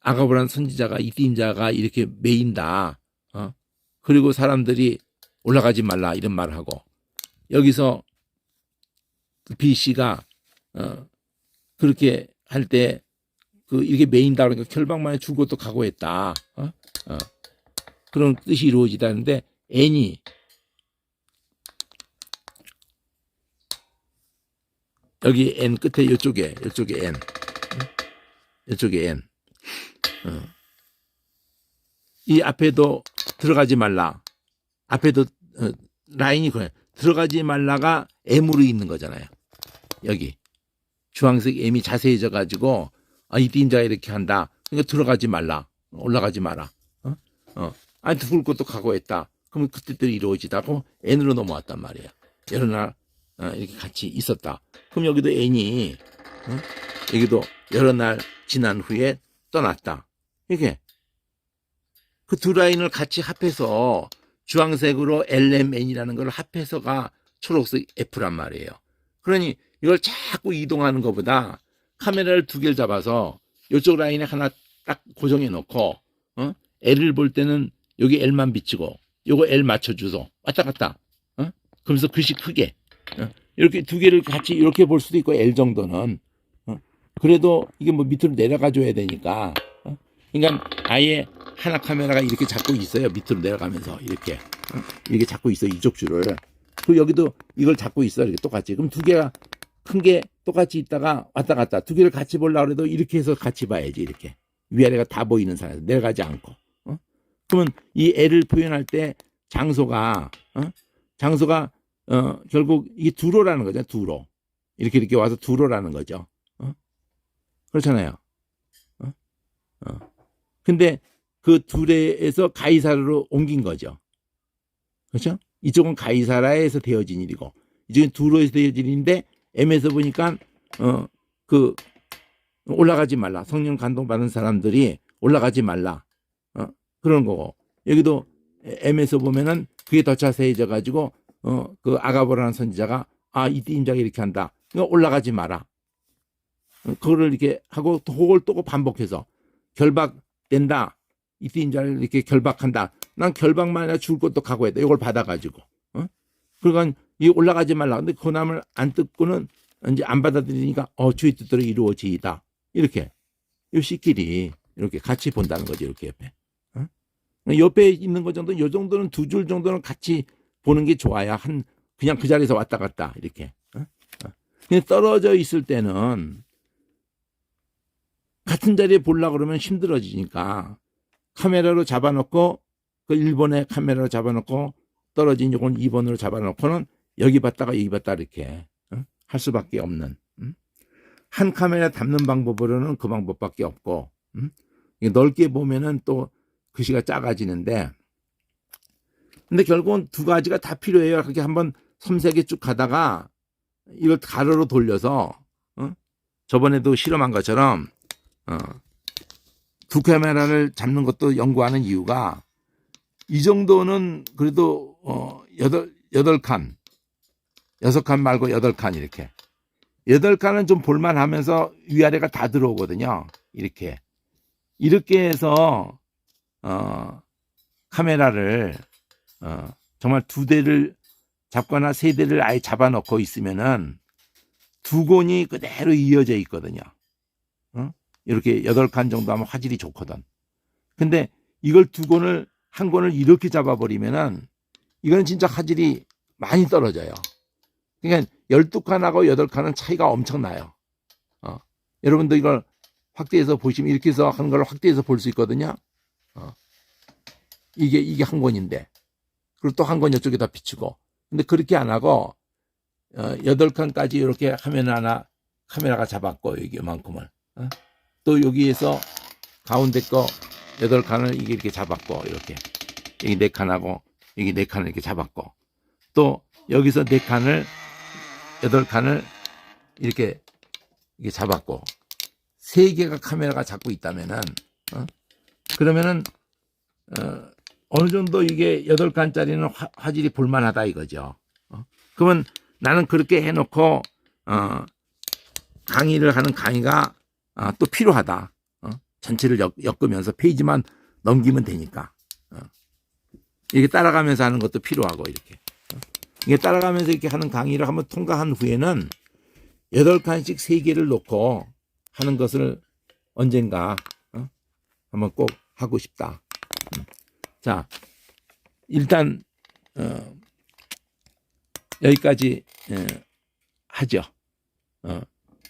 아가브란 선지자가 이띠인자가 이렇게 메인다. 그리고 사람들이 올라가지 말라 이런 말을 하고 여기서 BC가 그렇게 할 때 그 이렇게 메인다 그러니까 결박만에 죽을 것도 각오했다. 그런 뜻이 이루어지다는데 N이 여기 N 끝에 이쪽에 N 이쪽에 N 이 앞에도 들어가지 말라. 앞에도 라인이 그래. 들어가지 말라가 M으로 있는 거잖아요. 여기 주황색 M이 자세해져 가지고 이때 인자가 이렇게 한다. 그러니까 들어가지 말라. 올라가지 마라. 아니 죽을 것도 각오했다. 그러면 그때들이 이루어지다고 N으로 넘어왔단 말이에요. 여러 날 이렇게 같이 있었다. 그럼 여기도 N이 여기도 여러 날 지난 후에 떠났다. 이게 그 두 라인을 같이 합해서 주황색으로 LMN이라는 걸 합해서가 초록색 F란 말이에요. 그러니 이걸 자꾸 이동하는 것보다 카메라를 두 개를 잡아서 이쪽 라인에 하나 딱 고정해 놓고 L을 볼 때는 여기 L만 비치고 요거 L 맞춰주소 왔다 갔다 그러면서 글씨 크게 이렇게 두 개를 같이 이렇게 볼 수도 있고 L 정도는 그래도 이게 뭐 밑으로 내려가 줘야 되니까 그러니까 아예 하나 카메라가 이렇게 잡고 있어요. 밑으로 내려가면서 이렇게 잡고 있어요. 이쪽 줄을. 그리고 여기도 이걸 잡고 있어. 이렇게 똑같이. 그럼 두 개가 큰 게 똑같이 있다가 왔다 갔다. 두 개를 같이 보려고 해도 이렇게 해서 같이 봐야지. 이렇게. 위아래가 다 보이는 상황에서 내려가지 않고. 그러면 이 L을 표현할 때 장소가 결국 이게 두로라는 거죠. 두로. 이렇게 와서 두로라는 거죠. 그렇잖아요. 근데 그 둘에서 가이사라로 옮긴 거죠. 그렇죠? 이쪽은 가이사라에서 되어진 일이고 이쪽은 두로에서 되어진 일인데 M에서 보니까 그 올라가지 말라. 성령 감동받은 사람들이 올라가지 말라. 그런 거고 여기도 M에서 보면은 그게 더 자세해져 가지고 그 아가보라는 선지자가 이때 인자가 이렇게 한다. 그러니까 올라가지 마라. 그거를 이렇게 하고 그걸 또 반복해서 결박된다. 이때 인자를 이렇게 결박한다. 난 결박만 아니라 죽을 것도 각오했다. 이걸 받아가지고. 그러니까 이 올라가지 말라. 근데 고난을 안 듣고는 이제 안 받아들이니까 주의 뜻대로 이루어지이다. 이렇게 요 시끼리 이렇게 같이 본다는 거죠. 이렇게 옆에. 옆에 있는 거 정도, 요 정도는 두 줄 정도는 같이 보는 게 좋아야 그냥 그 자리에서 왔다 갔다 이렇게. 그냥 떨어져 있을 때는 같은 자리에 보려고 그러면 힘들어지니까 카메라로 잡아놓고 그 1번에 카메라로 잡아놓고 떨어진 요건 2번으로 잡아놓고는 여기 봤다가 여기 봤다 이렇게 할 수밖에 없는 한 카메라 담는 방법으로는 그 방법밖에 없고 넓게 보면은 또 글씨가 작아지는데 근데 결국은 두 가지가 다 필요해요. 그렇게 한번 섬세하게 쭉 가다가 이걸 가로로 돌려서 저번에도 실험한 것처럼 두 카메라를 잡는 것도 연구하는 이유가 이 정도는 그래도 8칸 6칸 말고 8칸 이렇게. 8칸은 좀 볼만하면서 위아래가 다 들어오거든요. 이렇게 해서 카메라를 정말 2대를 잡거나 3대를 아예 잡아놓고 있으면은 두 권이 그대로 이어져 있거든요. 이렇게 8칸 정도 하면 화질이 좋거든. 근데 이걸 한 권을 이렇게 잡아버리면은 이거는 진짜 화질이 많이 떨어져요. 그러니까 12칸하고 8칸은 차이가 엄청나요. 여러분도 이걸 확대해서 보시면 이렇게 해서 하는 걸 확대해서 볼 수 있거든요. 이게 한 권인데. 그리고 또 한 권 이쪽에다 비추고. 근데 그렇게 안 하고 8칸까지 이렇게 화면 하나 카메라가 잡았고 여기 이만큼을. 또 여기에서 가운데 거 8칸을 이게 이렇게 잡았고 이렇게. 여기 4칸하고 여기 4칸을 이렇게 잡았고. 또 여기서 4칸을 8칸을 이렇게 잡았고 3개가 카메라가 잡고 있다면은 그러면은 어느 정도 이게 8칸짜리는 화질이 볼만하다 이거죠. 그러면 나는 그렇게 해놓고 강의를 하는 강의가 또 필요하다. 전체를 엮으면서 페이지만 넘기면 되니까 이렇게 따라가면서 하는 것도 필요하고 이렇게 이게 따라가면서 이렇게 하는 강의를 한번 통과한 후에는 8칸씩 3개를 놓고 하는 것을 언젠가 한번 꼭 하고 싶다. 자, 일단 여기까지 하죠.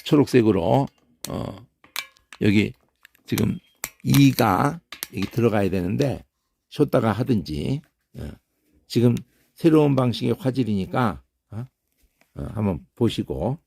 초록색으로 여기 지금 2가 여기 들어가야 되는데 쉬었다가 하든지 지금 새로운 방식의 화질이니까 한번 보시고